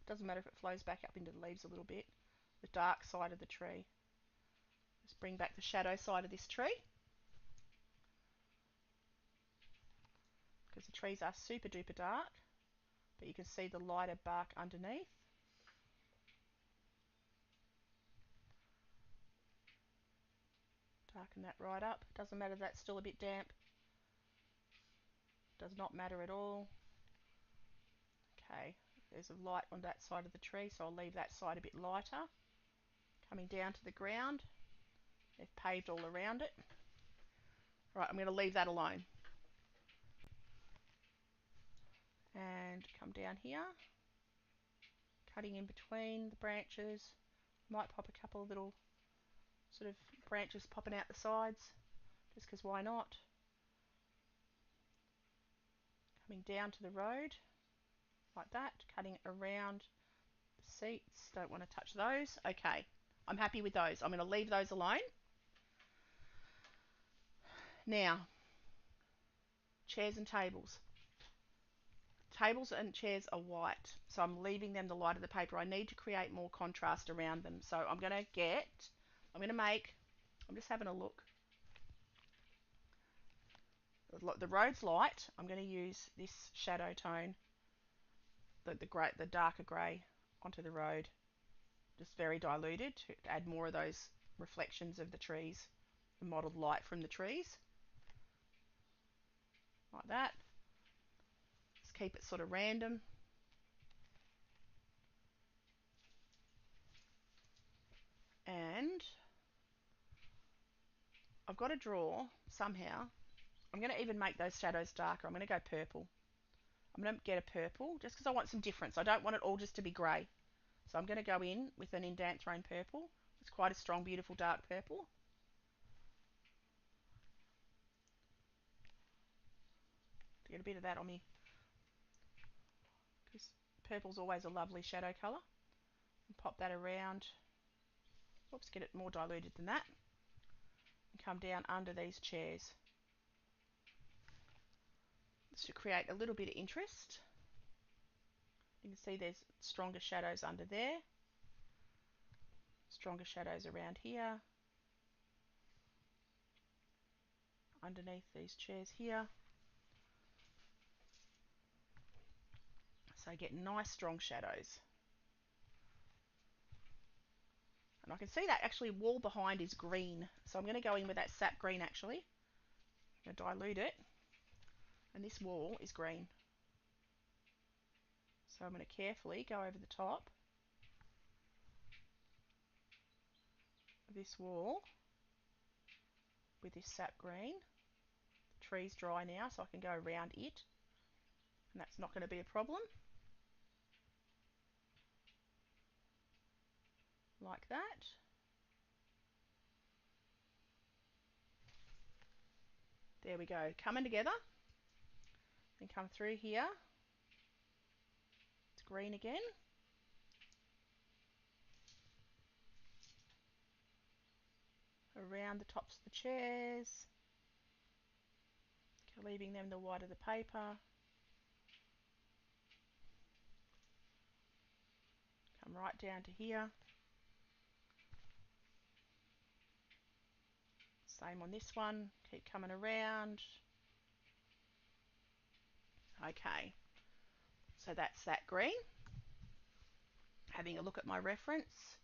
Doesn't matter if it flows back up into the leaves a little bit, the dark side of the tree. Just bring back the shadow side of this tree, because the trees are super duper dark, but you can see the lighter bark underneath. Darken that right up. Doesn't matter if that's still a bit damp. Does not matter at all. Okay, there's a light on that side of the tree, so I'll leave that side a bit lighter. Coming down to the ground, they've paved all around it. Right, I'm going to leave that alone. And come down here, cutting in between the branches. Might pop a couple of little sort of branches popping out the sides, just because why not? Coming down to the road, like that, cutting it around the seats. Don't want to touch those. Okay, I'm happy with those. I'm going to leave those alone. Now, chairs and tables. Tables and chairs are white, so I'm leaving them the light of the paper. I need to create more contrast around them. So I'm going to make, I'm just having a look. The road's light. I'm going to use this shadow tone, the darker grey, onto the road. Just very diluted to add more of those reflections of the trees, the mottled light from the trees. Like that. Just keep it sort of random. And I've got to draw somehow. I'm going to even make those shadows darker. I'm going to go purple. I'm going to get a purple just because I want some difference. I don't want it all just to be grey. So I'm going to go in with an Indanthrone Rain purple. It's quite a strong, beautiful dark purple. To get a bit of that on me, because purple's always a lovely shadow colour. And pop that around. Oops, get it more diluted than that. And come down under these chairs. This should create a little bit of interest. You can see there's stronger shadows under there. Stronger shadows around here. Underneath these chairs here. So get nice strong shadows. And I can see that actually wall behind is green. So I'm going to go in with that sap green actually. I'm going to dilute it. And this wall is green. So I'm going to carefully go over the top this wall with this sap green. The tree's dry now, so I can go around it, and that's not going to be a problem. Like that. There we go, coming together. Then come through here. It's green again. Around the tops of the chairs, leaving them the white of the paper. Come right down to here. Same on this one, keep coming around. Okay, so that's that green. Having a look at my reference,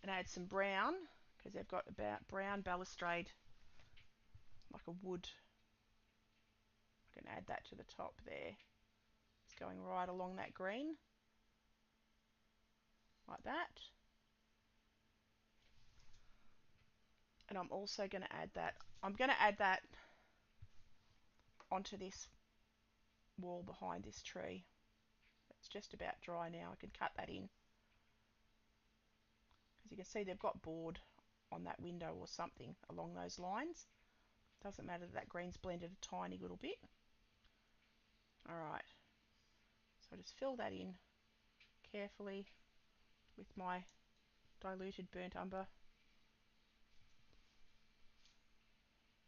and add some brown, because they've got about brown balustrade, like a wood. I can add that to the top there. It's going right along that green, like that. And I'm also going to add that. I'm going to add that onto this wall behind this tree. It's just about dry now. I can cut that in. As you can see, they've got board on that window or something along those lines. Doesn't matter that green's blended a tiny little bit. Alright, so just fill that in carefully with my diluted burnt umber.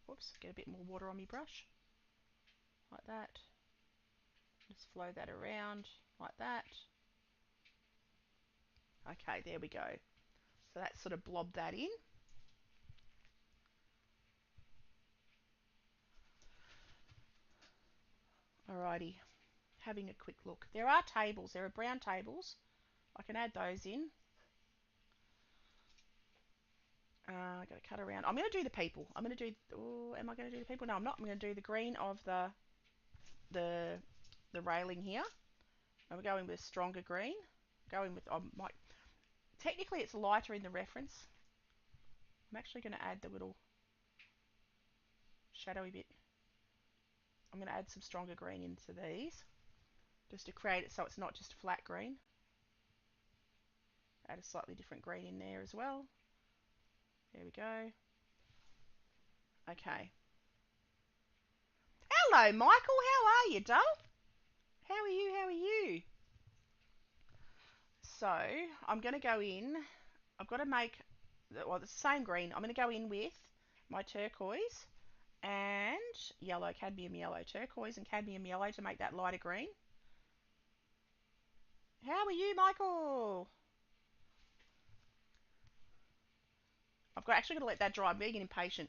Whoops, get a bit more water on my brush. Like that. Just flow that around like that. Okay, there we go. So that's sort of blobbed that in. Alrighty, having a quick look. There are tables, there are brown tables. I can add those in. I got to cut around. I'm going to do the people. I'm going to do. Oh, am I going to do the people? No, I'm not. I'm going to do the green of the the railing here. And we're going with stronger green. Going with. Technically, it's lighter in the reference. I'm actually going to add the little shadowy bit. I'm going to add some stronger green into these, just to create it so it's not just flat green. Add a slightly different green in there as well. There we go. Okay. Hello, Michael. How are you, dull? How are you? How are you? So I'm going to go in. I've got to make, well, the same green. I'm going to go in with my turquoise and yellow, cadmium yellow, turquoise and cadmium yellow to make that lighter green. How are you, Michael? Actually got to let that dry. I'm being impatient.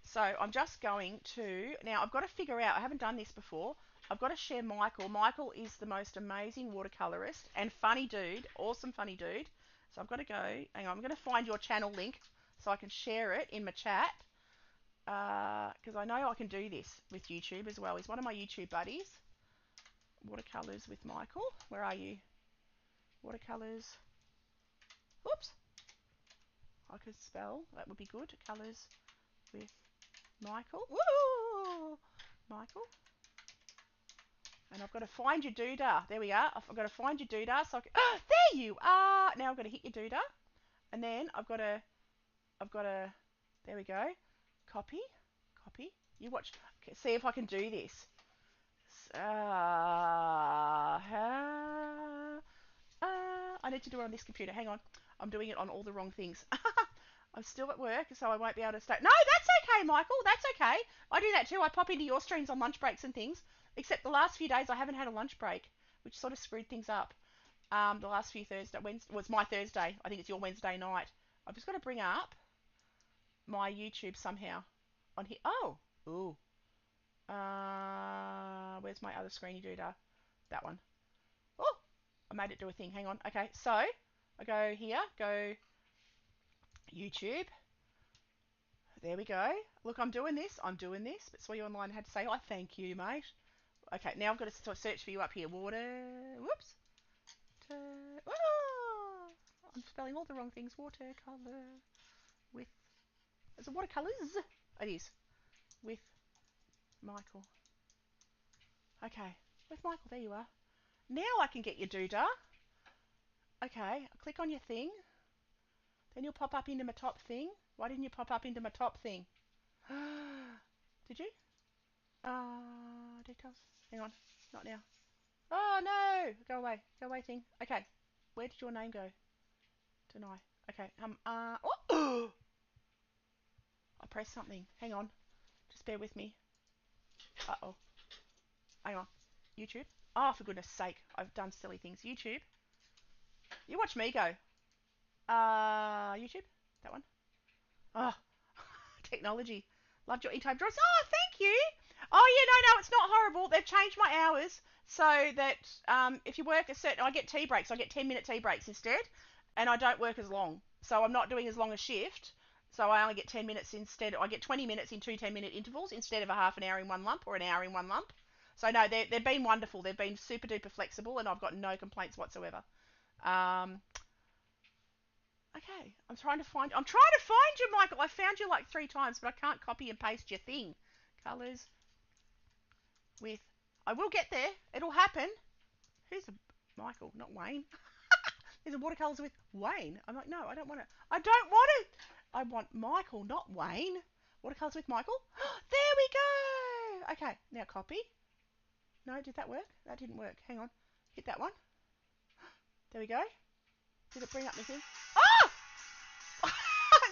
So I'm just going to, now I've got to figure out, I haven't done this before, I've got to share Michael. Michael is the most amazing watercolorist and funny dude, awesome funny dude. So I've got to go, hang on, I'm going to find your channel link so I can share it in my chat, because I know I can do this with YouTube as well. He's one of my YouTube buddies. Watercolors with Michael. Where are you? Watercolors. Oops. I could spell. That would be good. Colors with Michael. Woo! Michael. And I've got to find your doodah. There we are. I've got to find your doodah. So there you are. Now I've got to hit your doodah. And then I've got to, there we go. Copy. You watch. Okay, see if I can do this. I need to do it on this computer. Hang on. I'm doing it on all the wrong things. I'm still at work, so I won't be able to stay. No, that's okay, Michael. That's okay. I do that too. I pop into your streams on lunch breaks and things. Except the last few days I haven't had a lunch break, which sort of screwed things up. The last few Wednesday was my Thursday. I think it's your Wednesday night. I've just got to bring up my YouTube somehow on here. Oh, ooh. Where's my other screeny doodah? That one. Oh, I made it do a thing. Hang on. Okay, so I go here, go YouTube. There we go. Look, I'm doing this. But Saw You Online had to say, oh, thank you, mate. Okay, now I've got to search for you up here. Water. Whoops. Oh, I'm spelling all the wrong things. Watercolor. Is it watercolours? It is. With Michael. Okay. With Michael, there you are. Now I can get your doodah. Okay, click on your thing. Then you'll pop up into my top thing. Why didn't you pop up into my top thing? Did you? Details. Hang on. Not now. Oh no! Go away. Go away thing. Okay. Where did your name go? Deny. Okay. Oh! I pressed something. Hang on. Just bear with me. Uh-oh. Hang on. YouTube? Oh, for goodness sake. I've done silly things. YouTube? You watch me go. YouTube? That one? Oh, technology. Loved your E-type drawers. Oh, thank you. Oh, yeah, no, it's not horrible. They've changed my hours so that if you work a certain... I get tea breaks. I get 10-minute tea breaks instead, and I don't work as long. So I'm not doing as long a shift, so I only get 10 minutes instead. I get 20 minutes in two 10-minute intervals instead of a half an hour in one lump or an hour in one lump. So, no, they've been wonderful. They've been super-duper flexible, and I've got no complaints whatsoever. Okay, I'm trying to find you, Michael. I found you like 3 times, but I can't copy and paste your thing. Colors with... I will get there. It'll happen. Who's a... Michael, not Wayne. There's a watercolors with Wayne. I'm like, no, I don't want it. I don't want it. I want Michael, not Wayne. Watercolors with Michael. There we go. Okay, now copy. No, did that work? That didn't work. Hang on. Hit that one. There we go. Did it bring up the thing? Oh!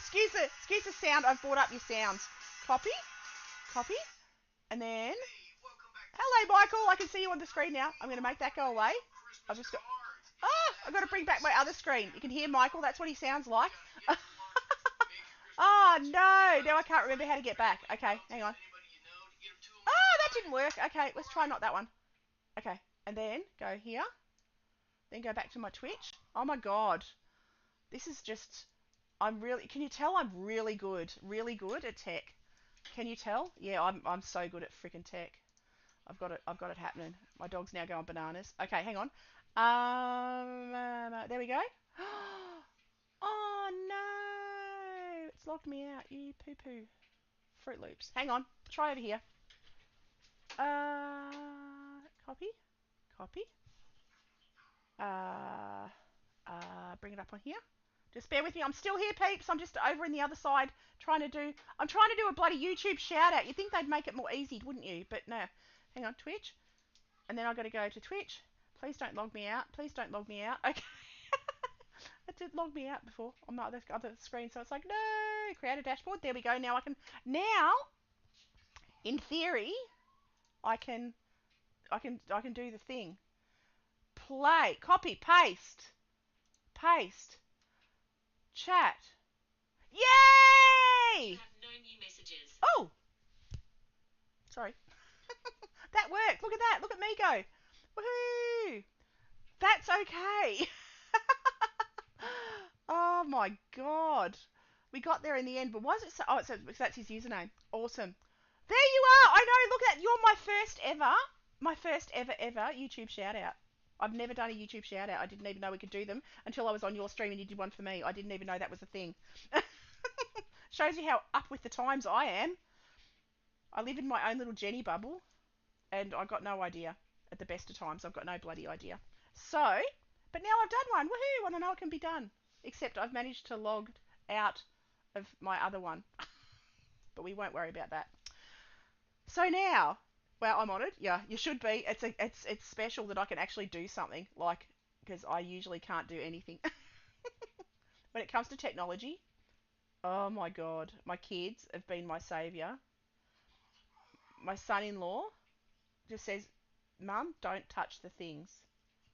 excuse the sound. I've brought up your sounds. Copy, copy, and then... Hello, Michael. I can see you on the screen now. I'm going to make that go away. I've just got... I've got to bring back my other screen. You can hear Michael. That's what he sounds like. Oh, no. Now I can't remember how to get back. Okay, hang on. Oh, that didn't work. Okay, let's try not that one. Okay, and then go here. Then go back to my Twitch. Oh, my God. This is just... Can you tell I'm really good at tech? Can you tell? Yeah, I'm so good at freaking tech. I've got it happening. My dog's now going bananas. Okay, hang on. There we go. Oh no! It's locked me out. You poo poo. Fruit Loops. Hang on. Try over here. Copy. Copy. Bring it up on here. Just bear with me. I'm still here, peeps. I'm just over in the other side I'm trying to do a bloody YouTube shout out. You'd think they'd make it more easy, wouldn't you? But no. Hang on, Twitch. And then I've got to go to Twitch. Please don't log me out. Please don't log me out. Okay. It did log me out before on my other screen, so it's like, no, create a dashboard. There we go. Now, in theory, I can do the thing. Play, copy, paste, chat. Yay! Have no new messages. Oh, sorry. That worked. Look at that. Look at me go. Woohoo! That's okay. Oh my God. We got there in the end, but why is it so... Oh, that's his username. Awesome. There you are. I know. Look at that. You're my first ever YouTube shout out. I've never done a YouTube shout out. I didn't even know we could do them until I was on your stream and you did one for me. I didn't even know that was a thing. Shows you how up with the times I am. I live in my own little Jenny bubble and I got no idea at the best of times. I've got no bloody idea. So, but now I've done one. Woohoo! I know it can be done. Except I've managed to log out of my other one. But we won't worry about that. So now, well, I'm honoured. Yeah, you should be. It's special that I can actually do something, like, because I usually can't do anything. When it comes to technology, oh my God, my kids have been my saviour. My son-in-law just says, Mum, don't touch the things.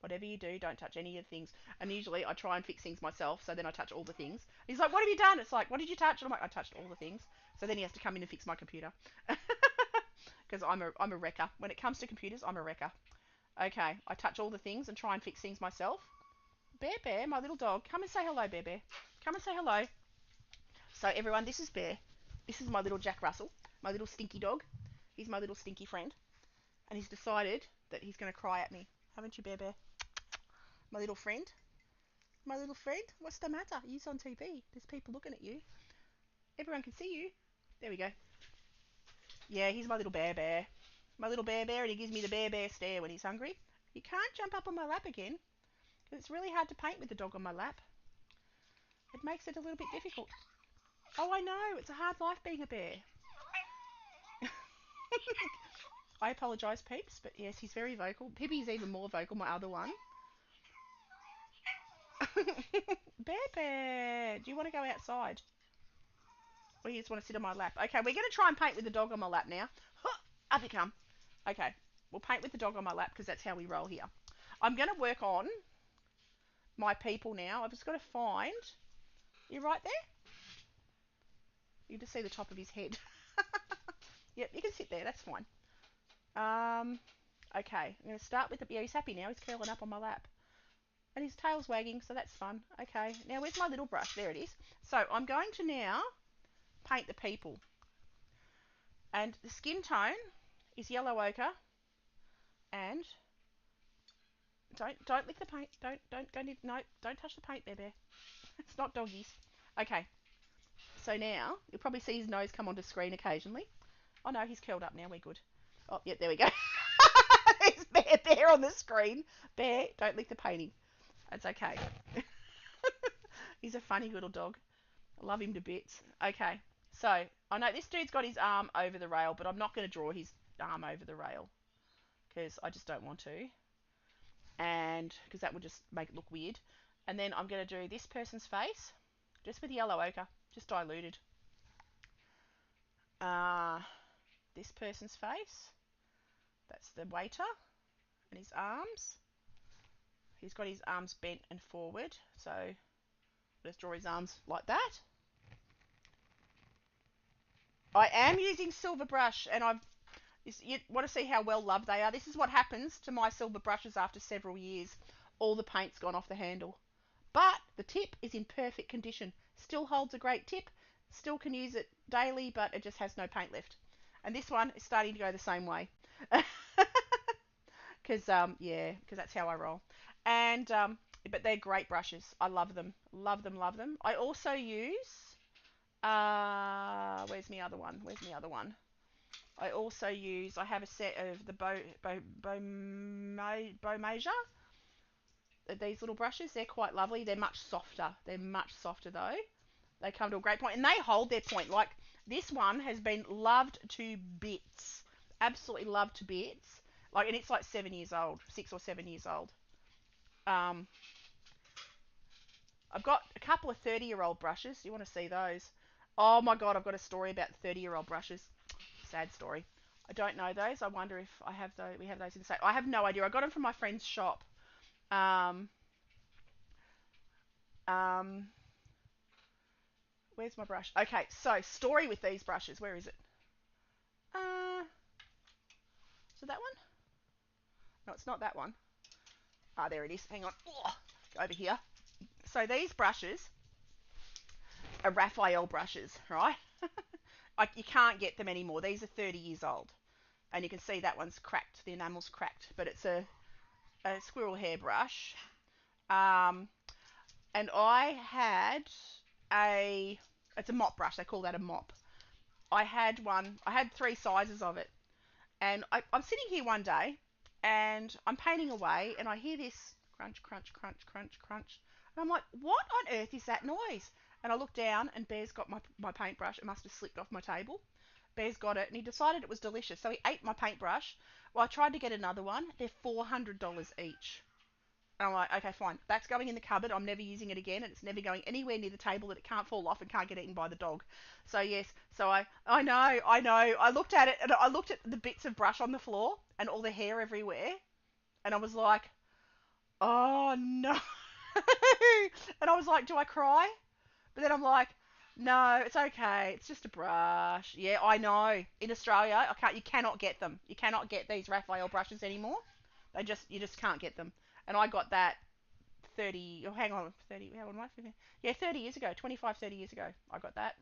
Whatever you do, don't touch any of the things. And usually I try and fix things myself, so then I touch all the things. He's like, what have you done? It's like, what did you touch? And I'm like, I touched all the things. So then he has to come in and fix my computer. Because I'm a wrecker. When it comes to computers, I'm a wrecker. Okay, I touch all the things and try and fix things myself. Bear, my little dog. Come and say hello, Bear. Come and say hello. So everyone, this is Bear. This is my little Jack Russell, my little stinky dog. He's my little stinky friend. And he's decided that he's going to cry at me. Haven't you, Bear? My little friend. My little friend? What's the matter? You're on TV. There's people looking at you. Everyone can see you. There we go. Yeah, he's my little bear bear. My little bear bear, and he gives me the bear bear stare when he's hungry. You can't jump up on my lap again, because it's really hard to paint with the dog on my lap. It makes it a little bit difficult. Oh, I know. It's a hard life being a bear. I apologise, peeps, but yes, he's very vocal. Pibby's even more vocal, my other one. Bear Bear, do you want to go outside? Or you just want to sit on my lap? Okay, we're going to try and paint with the dog on my lap now. Up you come. Okay, we'll paint with the dog on my lap because that's how we roll here. I'm going to work on my people now. I've just got to find... You right there? You just see the top of his head. Yep, you can sit there. That's fine. Okay, I'm going to start with the... Yeah, he's happy now. He's curling up on my lap. And his tail's wagging, so that's fun. Okay, now where's my little brush? There it is. So I'm going to now paint the people. And the skin tone is yellow ochre. And don't lick the paint. Don't touch the paint there, Bear. It's not doggies. Okay, so now you'll probably see his nose come onto screen occasionally. Oh no, he's curled up now. We're good. Oh, yep, there we go. There's Bear on the screen. Bear, don't lick the painting. That's okay. He's a funny little dog. I love him to bits. Okay, so I know this dude's got his arm over the rail, but I'm not going to draw his arm over the rail because I just don't want to, and because that would just make it look weird. And then I'm going to do this person's face just with yellow ochre, just diluted. This person's face, that's the waiter, and his arms. He's got his arms bent and forward, so let's draw his arms like that. I am using silver brush, and you want to see how well loved they are. This is what happens to my silver brushes after several years. All the paint's gone off the handle. But the tip is in perfect condition. Still holds a great tip. Still can use it daily, but it just has no paint left. And this one is starting to go the same way. Because, yeah, because that's how I roll. And, but they're great brushes. I love them. Love them, love them. I also use, where's my other one? Where's my other one? I also use, I have a set of the Bowmasia. These little brushes, they're quite lovely. They're much softer. They're much softer though. They come to a great point and they hold their point. Like this one has been loved to bits. Absolutely loved to bits. Like, and it's like 7 years old, 6 or 7 years old. I've got a couple of 30-year-old brushes. You want to see those? Oh my God, I've got a story about 30-year-old brushes. Sad story. I don't know those. I wonder if I have those. We have those in the same. I have no idea. I got them from my friend's shop. Um, where's my brush? Okay, so story with these brushes. Where is it? So that one? No, it's not that one. Ah, there it is. Hang on. Oh, over here. So these brushes are Raphael brushes, right? You can't get them anymore. These are 30 years old. And you can see that one's cracked. The enamel's cracked. But it's a squirrel hair brush. And I had it's a mop brush. They call that a mop. I had 3 sizes of it. And I'm sitting here one day and I'm painting away and I hear this crunch, crunch, crunch, crunch, crunch. And I'm like, what on earth is that noise? And I look down and Bear's got my paintbrush. It must have slipped off my table. Bear's got it and he decided it was delicious. So he ate my paintbrush. Well, I tried to get another one. They're $400 each. And I'm like, okay, fine. That's going in the cupboard. I'm never using it again, and it's never going anywhere near the table that it can't fall off and can't get eaten by the dog. So yes, so I know. I looked at it, and I looked at the bits of brush on the floor and all the hair everywhere, and I was like, oh no. And I was like, do I cry? But then I'm like, no, it's okay. It's just a brush. Yeah, I know. In Australia, you cannot get them. You cannot get these Raphael brushes anymore. You just can't get them. And I got that 30, oh, hang on, 30, how old am I? Yeah, 30 years ago, 25, 30 years ago, I got that.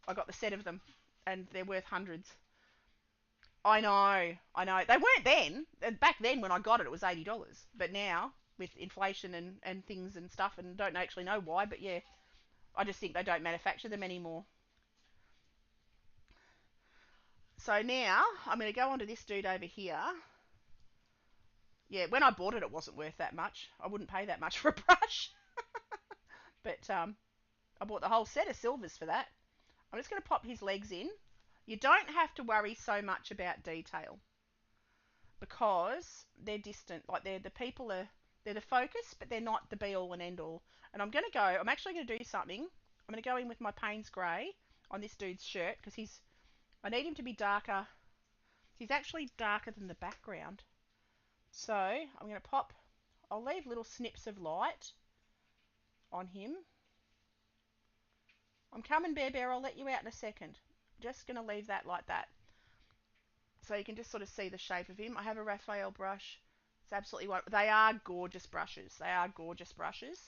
I got the set of them, and they're worth hundreds. I know. They weren't then. Back then, when I got it, it was $80. But now, with inflation and things and stuff, and don't actually know why, but yeah, I just think they don't manufacture them anymore. So now I'm going to go on to this dude over here. Yeah, when I bought it, it wasn't worth that much. I wouldn't pay that much for a brush. But I bought the whole set of silvers for that. I'm just going to pop his legs in. You don't have to worry so much about detail because they're distant. Like they're the focus, but they're not the be all and end all. And I'm actually going to do something. I'm going to go in with my Payne's Grey on this dude's shirt because I need him to be darker. He's actually darker than the background. So I'm going to I'll leave little snips of light on him. I'm coming, Bear. I'll let you out in a second. Just going to leave that like that. So you can just sort of see the shape of him. I have a Raphael brush. It's absolutely wonderful. They are gorgeous brushes. They are gorgeous brushes.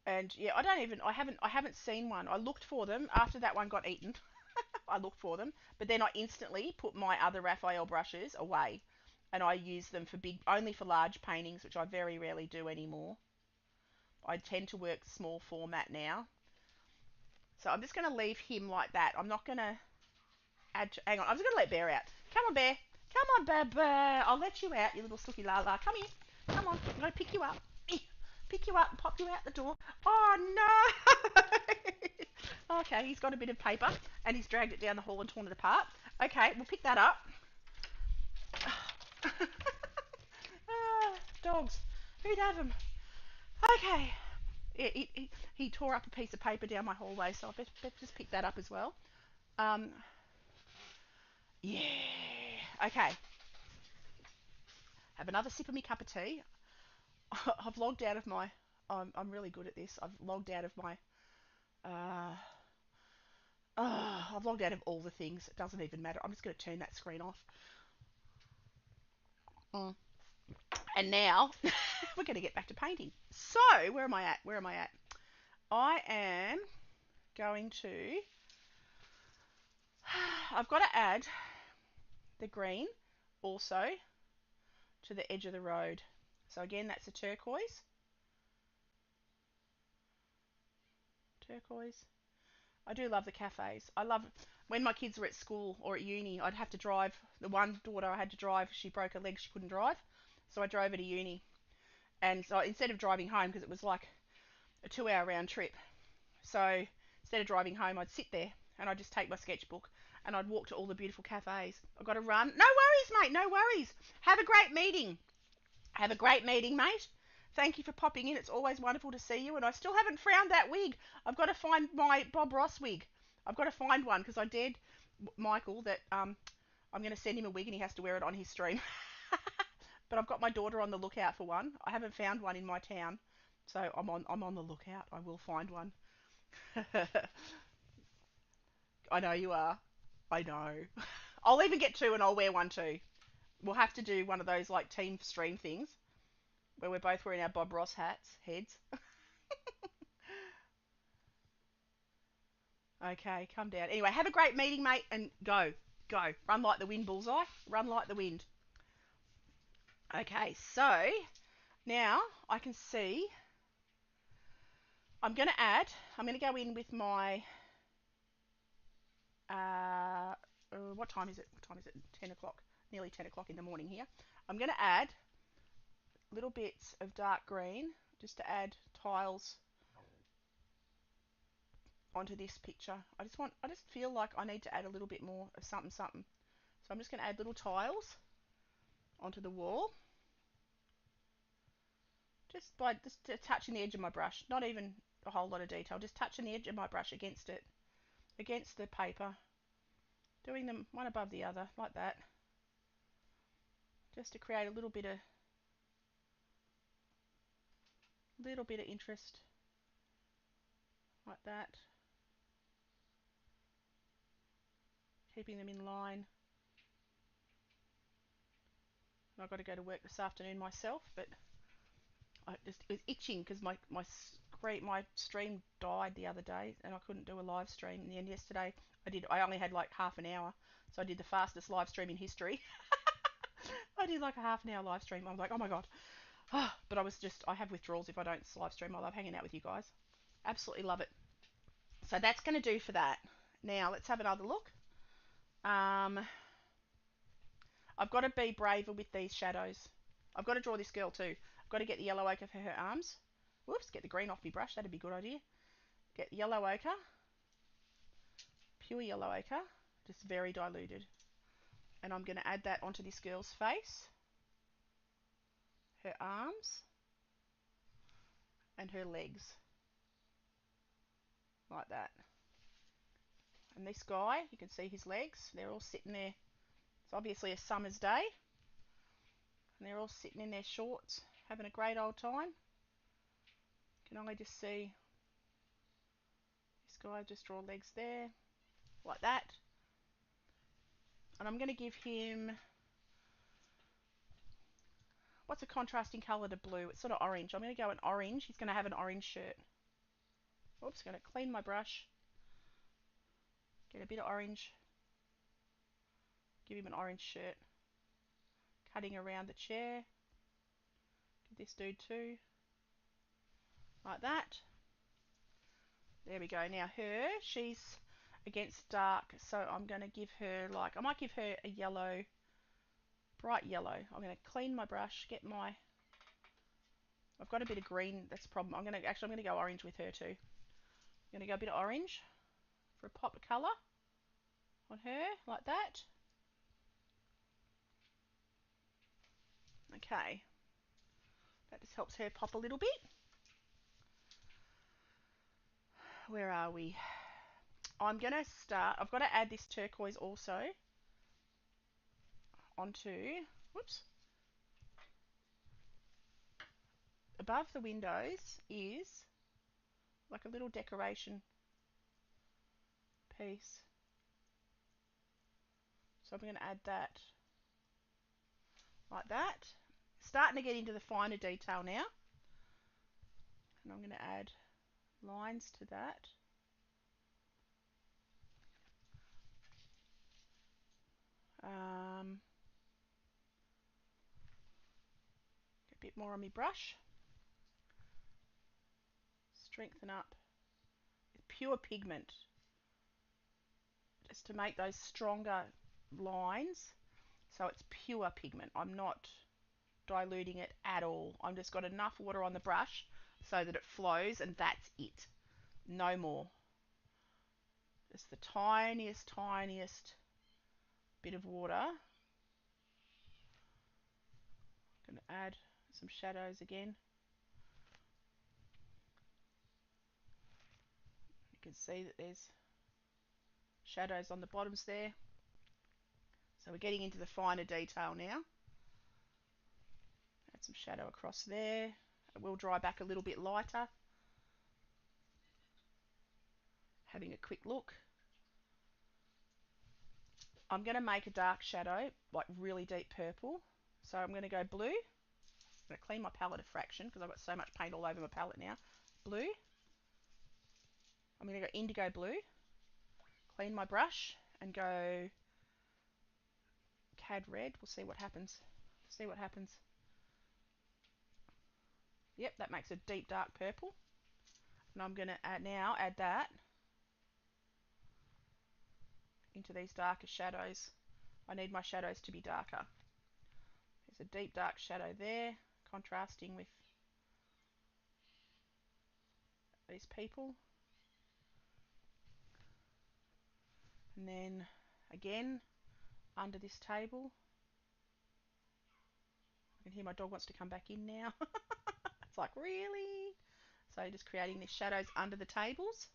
And yeah, I haven't seen one. I looked for them after that one got eaten. I looked for them, but then I instantly put my other Raphael brushes away, and I use them for only for large paintings, which I very rarely do anymore. I tend to work small format now. So I'm just going to leave him like that. I'm not going to hang on. I'm just going to let Bear out. Come on, Bear. Come on, Bear. I'll let you out, you little sookie la la. Come here. Come on. I'm going to pick you up. Pick you up and pop you out the door. Oh, no. Okay, he's got a bit of paper and he's dragged it down the hall and torn it apart. Okay, we'll pick that up. Dogs. Who'd have them? Okay. He tore up a piece of paper down my hallway, so I better just pick that up as well. Um, yeah. Okay. Have another sip of my cup of tea. I've logged out of my. I'm really good at this. I've logged out of my. Uh, I've logged out of all the things. It doesn't even matter. I'm just going to turn that screen off. Mm. And now we're going to get back to painting. So where am I at? Where am I at? I am going to. I've got to add the green also to the edge of the road. So again, that's a turquoise. Turquoise. I do love the cafes. I love when my kids were at school or at uni, I'd have to drive. The one daughter I had to drive, she broke her leg, she couldn't drive. So I drove her to uni. And so instead of driving home, because it was like a 2 hour round trip, so instead of driving home, I'd sit there and I'd just take my sketchbook and I'd walk to all the beautiful cafes. I've got to run. No worries, mate, no worries. Have a great meeting. Have a great meeting, mate. Thank you for popping in. It's always wonderful to see you. And I still haven't found that wig. I've got to find my Bob Ross wig. I've got to find one because I dared Michael that I'm going to send him a wig and he has to wear it on his stream. But I've got my daughter on the lookout for one. I haven't found one in my town, so I'm on the lookout. I will find one. I know you are. I know. I'll even get two and I'll wear one too. We'll have to do one of those like team stream things where we're both wearing our Bob Ross heads. Okay, come down. Anyway, have a great meeting, mate, and go. Go. Run like the wind, Bullseye. Run like the wind. Okay, so now I can see. I'm going to add, I'm going to go in with my, what time is it? What time is it? 10 o'clock. Nearly 10 o'clock in the morning here. I'm going to add little bits of dark green just to add tiles onto this picture. I just feel like I need to add a little bit more of something. So I'm just going to add little tiles onto the wall. Just by just touching the edge of my brush. Not even a whole lot of detail. Just touching the edge of my brush against it. Against the paper. Doing them one above the other, like that. Just to create a little bit of interest. Like that. Keeping them in line. I've got to go to work this afternoon myself, but it was itching because my stream died the other day and I couldn't do a live stream. And then yesterday I only had like half an hour, so I did the fastest live stream in history. I did like a half an hour live stream. I was like, oh my god. But I have withdrawals if I don't live stream. I love hanging out with you guys. Absolutely love it. So that's going to do for that. Now let's have another look. I've got to be braver with these shadows. I've got to draw this girl too. I've got to get the yellow ochre for her arms. Whoops, get the green off my brush. That'd be a good idea. Get the yellow ochre. Pure yellow ochre. Just very diluted. And I'm going to add that onto this girl's face, her arms, and her legs. Like that. And this guy, you can see his legs. They're all sitting there. It's obviously a summer's day. And they're all sitting in their shorts, having a great old time. You can only just see this guy, just draw legs there, like that. And I'm going to give him, what's a contrasting colour to blue? It's sort of orange. I'm going to go an orange. He's going to have an orange shirt. Oops, going to clean my brush. Get a bit of orange. Give him an orange shirt. Cutting around the chair. Give this dude too. Like that. There we go. Now her, she's against dark, so I'm going to give her like, I might give her a yellow, bright yellow. I'm going to clean my brush, get my, I've got a bit of green, that's a problem. I'm going to go orange with her too. I'm going to go a bit of orange for a pop of colour on her, like that. Okay. That just helps her pop a little bit. Where are we? I'm going to start, I've got to add this turquoise also onto, whoops, above the windows is like a little decoration piece. So I'm going to add that like that. Starting to get into the finer detail now. And I'm going to add lines to that. Get a bit more on my brush. Strengthen up with pure pigment. Just to make those stronger lines. So it's pure pigment. I'm not diluting it at all. I've just got enough water on the brush so that it flows, and that's it. No more. Just the tiniest bit of water. Going to add some shadows again. You can see that there's shadows on the bottoms there. So we're getting into the finer detail now. Add some shadow across there. It will dry back a little bit lighter. Having a quick look. I'm going to make a dark shadow, like really deep purple. So I'm going to go blue. I'm going to clean my palette a fraction because I've got so much paint all over my palette now. Blue. I'm going to go indigo blue. Clean my brush and go cad red. We'll see what happens. See what happens. Yep, that makes a deep dark purple. And I'm going to add that into these darker shadows. I need my shadows to be darker. There's a deep dark shadow there, contrasting with these people. And then again, under this table. I can hear my dog wants to come back in now. It's like, really? So just creating these shadows under the tables.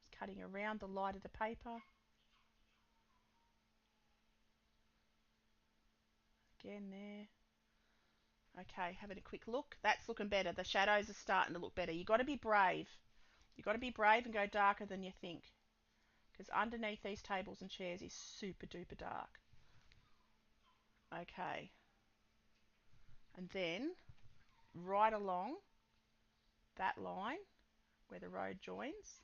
Just cutting around the light of the paper. Again there. Okay, having a quick look. That's looking better. The shadows are starting to look better. You've got to be brave. You've got to be brave and go darker than you think. Because underneath these tables and chairs is super duper dark. Okay. And then, right along that line where the road joins,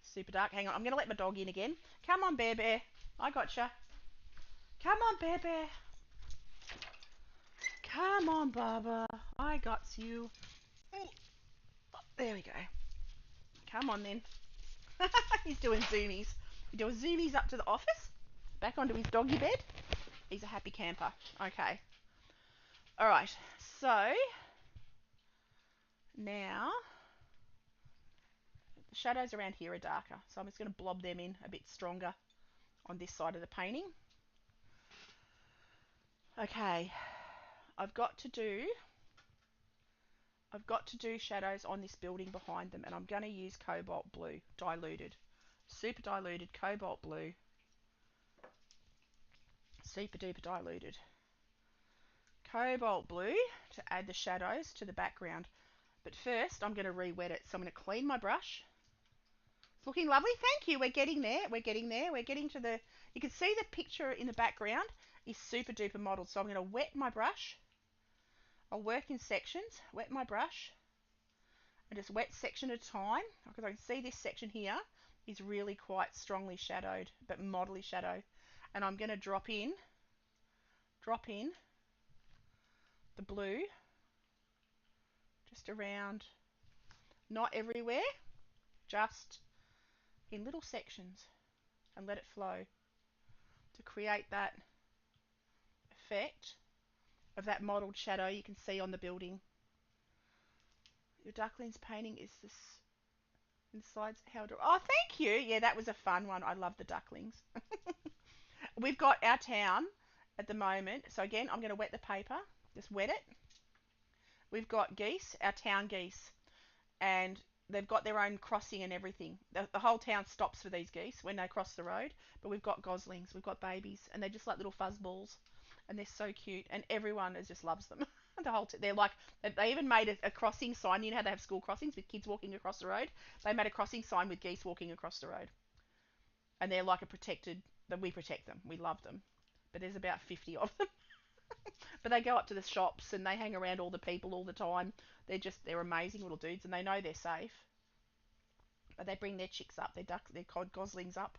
super dark. Hang on, I'm going to let my dog in again. Come on, Bear Bear. I gotcha. Come on, Bear Bear. Come on, Baba. I got you. There we go. Come on then. He's doing zoomies. He's doing zoomies up to the office, back onto his doggy bed. He's a happy camper. Okay. Alright, so now the shadows around here are darker, so I'm just going to blob them in a bit stronger on this side of the painting. Okay, I've got to do shadows on this building behind them, and I'm going to use cobalt blue, diluted, super diluted cobalt blue, super duper diluted cobalt blue to add the shadows to the background. But first I'm going to re-wet it, so I'm going to clean my brush. It's looking lovely. Thank you. We're getting there. We're getting there. We're getting to the... You can see the picture in the background is super duper modelled. So I'm going to wet my brush. I'll work in sections. Wet my brush. And just wet section at a time. Because I can see this section here is really quite strongly shadowed, but modelly shadow. And I'm going to drop in the blue just around, not everywhere, just in little sections, and let it flow to create that effect of that modelled shadow you can see on the building. Your ducklings painting is this inside how do... Oh, thank you. Yeah, that was a fun one. I love the ducklings. We've got our town at the moment. So again, I'm going to wet the paper. Just wet it. We've got geese, our town geese, and they've got their own crossing and everything. The whole town stops for these geese when they cross the road. But we've got goslings, we've got babies, and they're just like little fuzzballs, and they're so cute, and everyone just loves them. The whole they're like, they even made a crossing sign. You know how they have school crossings with kids walking across the road? They made a crossing sign with geese walking across the road, and they're like a protected. That we protect them. We love them, but there's about 50 of them. But they go up to the shops and they hang around all the people all the time. They're amazing little dudes, and they know they're safe. But they bring their chicks up, their goslings up.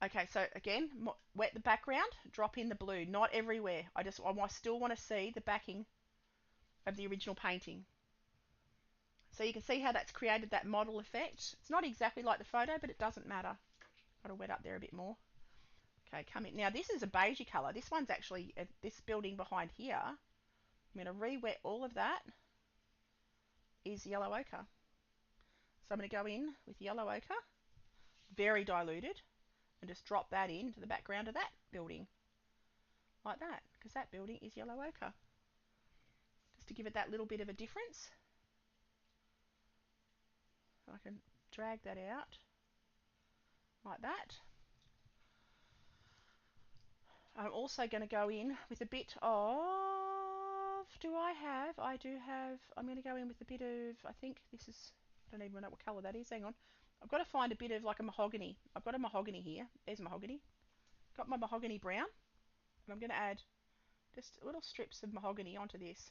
Okay, so again, wet the background, drop in the blue. Not everywhere. I still want to see the backing of the original painting. So you can see how that's created that model effect. It's not exactly like the photo, but it doesn't matter. Got to wet up there a bit more. Okay, come in. Now this is a beigey colour. This one's actually this building behind here. I'm going to re-wet all of that. Is yellow ochre. So I'm going to go in with yellow ochre, very diluted, and just drop that into the background of that building. Like that, because that building is yellow ochre. Just to give it that little bit of a difference. I can drag that out like that. I'm also going to go in with a bit of... I do have... I'm going to go in with a bit of... I think this is... I don't even know what colour that is. Hang on. I've got to find a bit of like a mahogany. I've got a mahogany here. There's mahogany. Got my mahogany brown. And I'm going to add just little strips of mahogany onto this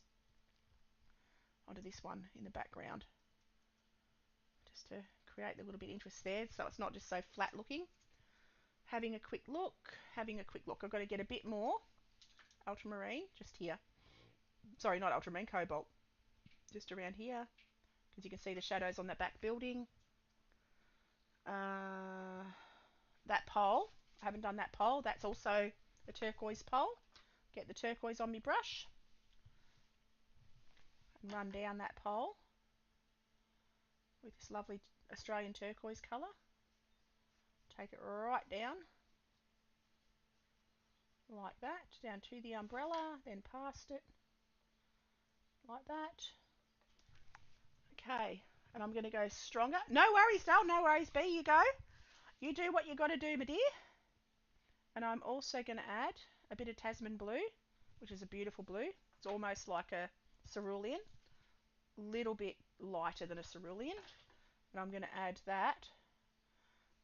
one in the background, just to create a little bit of interest there, so it's not just so flat looking. Having a quick look. I've got to get a bit more ultramarine just here. Sorry, not ultramarine, cobalt. Just around here, because you can see the shadows on that back building. That pole, I haven't done that pole. That's also a turquoise pole. Get the turquoise on my brush and run down that pole with this lovely Australian turquoise colour. Take it right down like that, down to the umbrella, then past it like that. Okay, and I'm going to go stronger. No worries, Dale, no worries, B, you go. You do what you got to do, my dear. And I'm also going to add a bit of Tasman blue, which is a beautiful blue. It's almost like a cerulean, little bit lighter than a cerulean. And I'm going to add that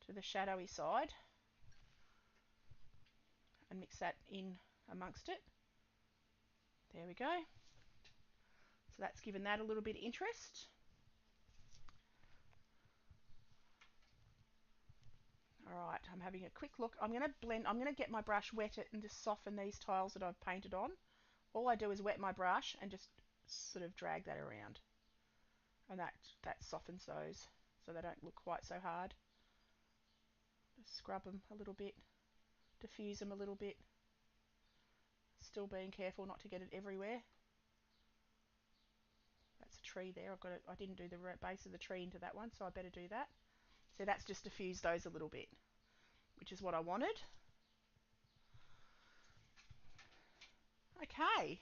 to the shadowy side and mix that in amongst it. There we go. So that's given that a little bit of interest. Alright, I'm having a quick look. I'm going to get my brush, wet it, and just soften these tiles that I've painted on. All I do is wet my brush and just sort of drag that around. and that softens those so they don't look quite so hard. Just scrub them a little bit, diffuse them a little bit, still being careful not to get it everywhere. That's a tree there. I didn't do the base of the tree into that one, so I better do that. So that's just diffused those a little bit, which is what I wanted. Okay,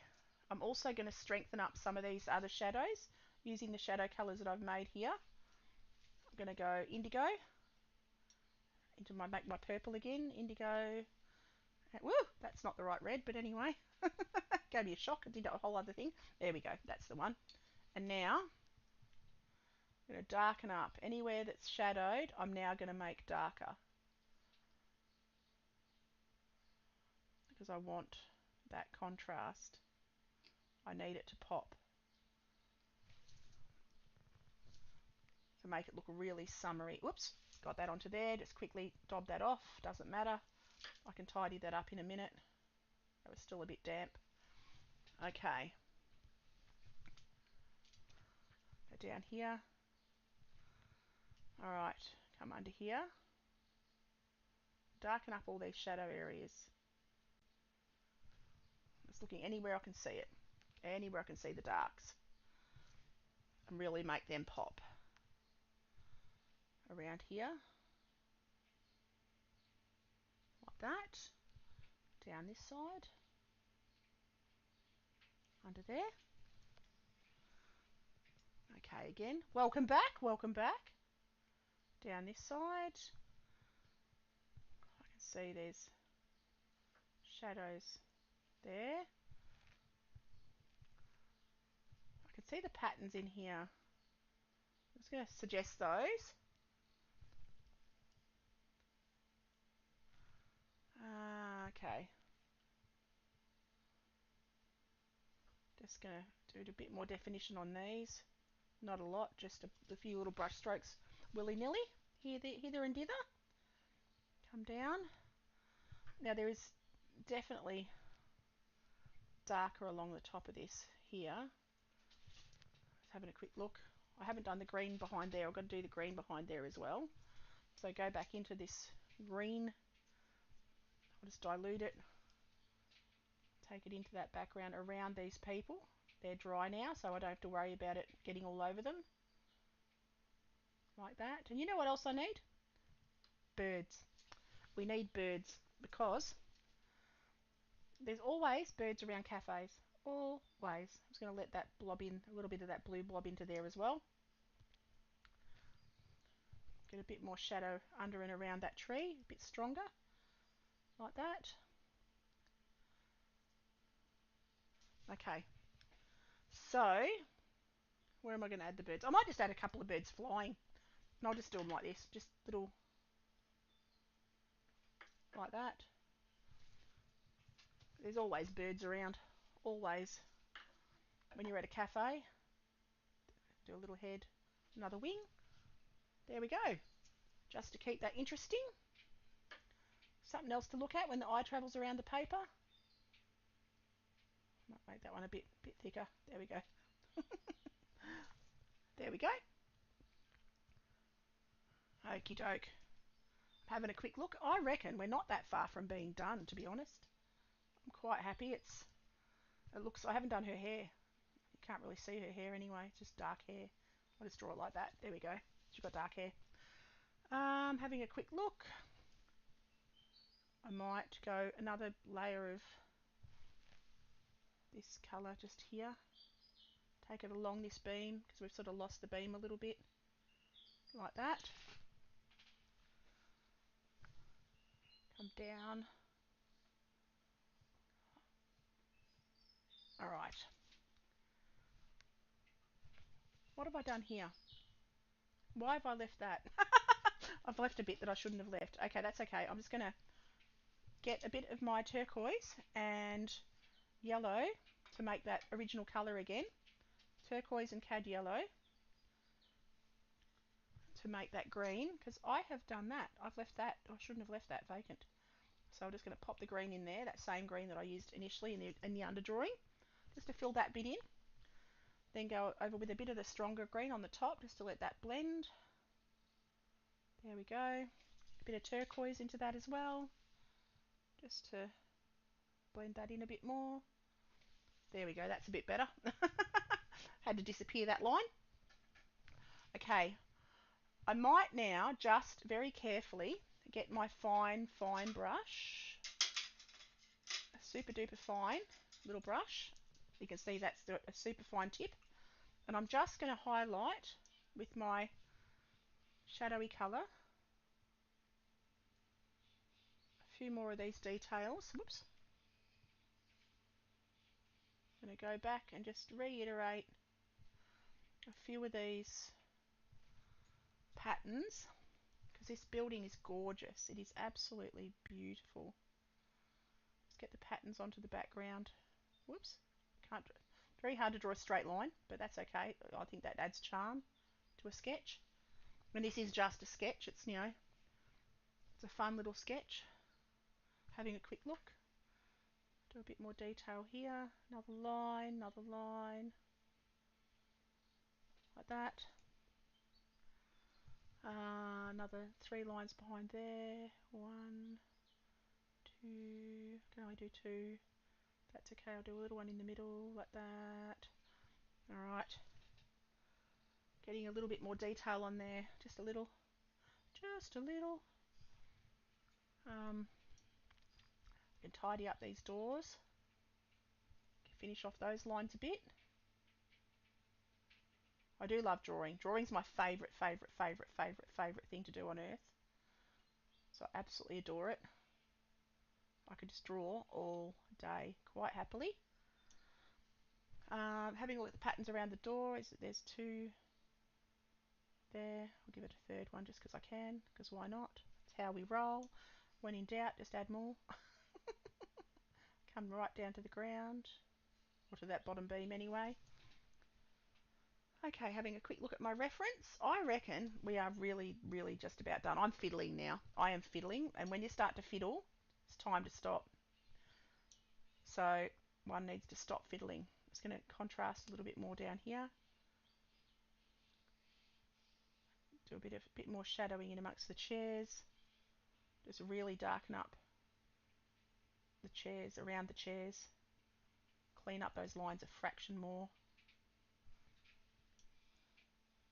I'm also going to strengthen up some of these other shadows using the shadow colours that I've made here. I'm going to go indigo into make my purple again, indigo. Woo, that's not the right red, but anyway, gave me a shock. I did a whole other thing. There we go, that's the one. And now I'm going to darken up anywhere that's shadowed. I'm now going to make darker because I want that contrast. I need it to pop. To make it look really summery. Whoops, got that onto there. Just quickly dob that off. Doesn't matter. I can tidy that up in a minute. That was still a bit damp. Okay. Go down here. Alright, come under here. Darken up all these shadow areas. Just looking anywhere I can see it. Anywhere I can see the darks. And really make them pop. Around here. Like that. Down this side. Under there. Okay, again. Welcome back, welcome back. Down this side. I can see there's shadows there. I can see the patterns in here. I'm just going to suggest those. Okay. Just going to do a bit more definition on these. Not a lot, just a few little brush strokes willy-nilly. Hither and dither. Come down. Now there is definitely darker along the top of this here. Just having a quick look. I haven't done the green behind there. I've got to do the green behind there as well. So go back into this green. I'll just dilute it. Take it into that background around these people. They're dry now, so I don't have to worry about it getting all over them. Like that. And you know what else I need? Birds. We need birds because there's always birds around cafes. Always. I'm just going to let that blob in, a little bit of that blue blob into there as well. Get a bit more shadow under and around that tree, a bit stronger. Like that. Okay. So, where am I going to add the birds? I might just add a couple of birds flying. And I'll just do them like this. Just little, like that. There's always birds around. Always. When you're at a cafe, do a little head, another wing. There we go. Just to keep that interesting. Something else to look at when the eye travels around the paper. Might make that one a bit thicker. There we go. There we go. Okie doke. Having a quick look. I reckon we're not that far from being done, to be honest. I'm quite happy. It looks. I haven't done her hair. You can't really see her hair anyway. It's just dark hair. I'll just draw it like that. There we go. She's got dark hair. Having a quick look. I might go another layer of this colour just here. Take it along this beam because we've sort of lost the beam a little bit. Like that. Come down. Alright. What have I done here? Why have I left that? I've left a bit that I shouldn't have left. Okay, that's okay. I'm just going to get a bit of my turquoise and yellow to make that original colour again. Turquoise and cad yellow to make that green because I have done that. I've left that. I shouldn't have left that vacant. So I'm just going to pop the green in there, that same green that I used initially in the underdrawing, just to fill that bit in. Then go over with a bit of the stronger green on the top just to let that blend. There we go. A bit of turquoise into that as well, just to blend that in a bit more. There we go, that's a bit better. Had to disappear that line. Okay, I might now just very carefully get my fine brush, a super duper fine little brush. You can see that's a super fine tip. And I'm just going to highlight with my shadowy colour a few more of these details. Whoops. I'm going to go back and just reiterate a few of these patterns because this building is gorgeous. It is absolutely beautiful. Let's get the patterns onto the background. Whoops. Can't. Very hard to draw a straight line, but that's okay. I think that adds charm to a sketch. And this is just a sketch. It's, you know, it's a fun little sketch. Having a quick look. Do a bit more detail here. Another line, like that. Another 3 lines behind there. 1, 2. Can I do 2? That's okay. I'll do a little one in the middle, like that. Alright. Getting a little bit more detail on there. Just a little. Just a little. Can tidy up these doors. Finish off those lines a bit. I do love drawing. Drawing's my favourite thing to do on earth. So I absolutely adore it. I could just draw all day quite happily. Having a look at the patterns around the door, there's 2 there. I'll give it a 3rd one just because I can, because why not? That's how we roll. When in doubt, just add more. Come right down to the ground, or to that bottom beam anyway. Okay, having a quick look at my reference. I reckon we are really just about done. I'm fiddling now. I am fiddling, and when you start to fiddle, it's time to stop. So one needs to stop fiddling. I'm just going to contrast a little bit more down here. Do a bit more shadowing in amongst the chairs. Just really darken up the chairs, around the chairs. Clean up those lines a fraction more.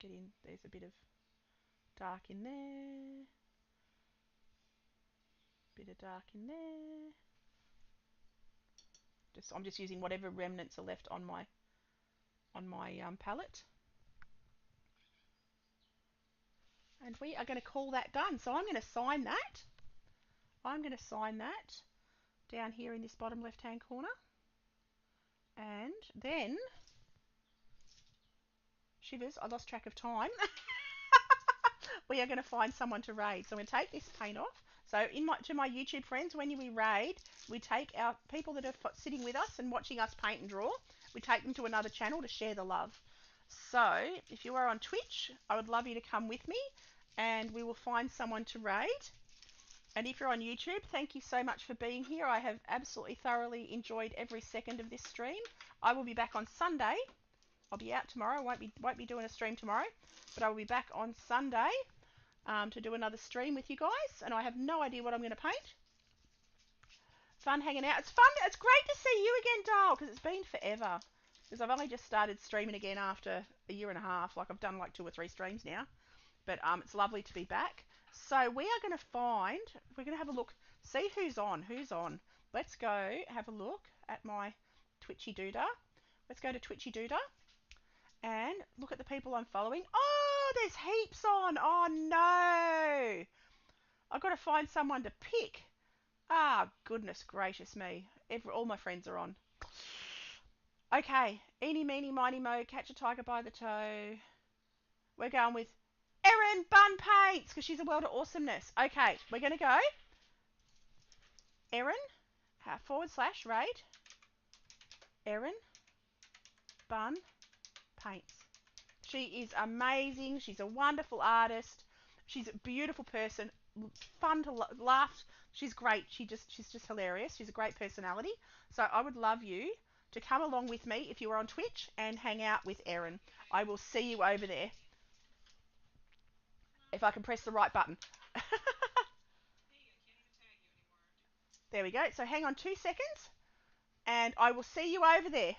Get in, there's a bit of dark in there. Bit of dark in there. I'm just using whatever remnants are left on my palette. And we are going to call that done. So I'm going to sign that. I'm going to sign that down here in this bottom left hand corner. And then, shivers, I lost track of time. We are going to find someone to raid. So I'm going to take this paint off. So to my YouTube friends, when we raid, we take our people that are sitting with us and watching us paint and draw, we take them to another channel to share the love. So if you are on Twitch, I would love you to come with me and we will find someone to raid. And if you're on YouTube, thank you so much for being here. I have absolutely thoroughly enjoyed every second of this stream. I will be back on Sunday. I'll be out tomorrow. I won't be doing a stream tomorrow, but I will be back on Sunday to do another stream with you guys. And I have no idea what I'm going to paint. Fun hanging out. It's fun. It's great to see you again, Dale, because it's been forever. Because I've only just started streaming again after a year and a half. Like I've done like 2 or 3 streams now. But it's lovely to be back. So we are going to we're going to have a look, see who's on. Let's go have a look at my Twitchy Doodah. Let's go to Twitchy Doodah and look at the people I'm following. Oh, there's heaps on. Oh no. I've got to find someone to pick. Ah, goodness gracious me. All my friends are on. Okay, eeny, meeny, miny, mo, catch a tiger by the toe. We're going with Erin Bun Paints because she's a world of awesomeness. Okay, we're going to go Erin / raid Erin Bun Paints. She is amazing. She's a wonderful artist. She's a beautiful person. Fun to laugh. She's great. She's just hilarious. She's a great personality. So I would love you to come along with me if you are on Twitch and hang out with Erin. I will see you over there if I can press the right button. There we go. So hang on 2 seconds and I will see you over there.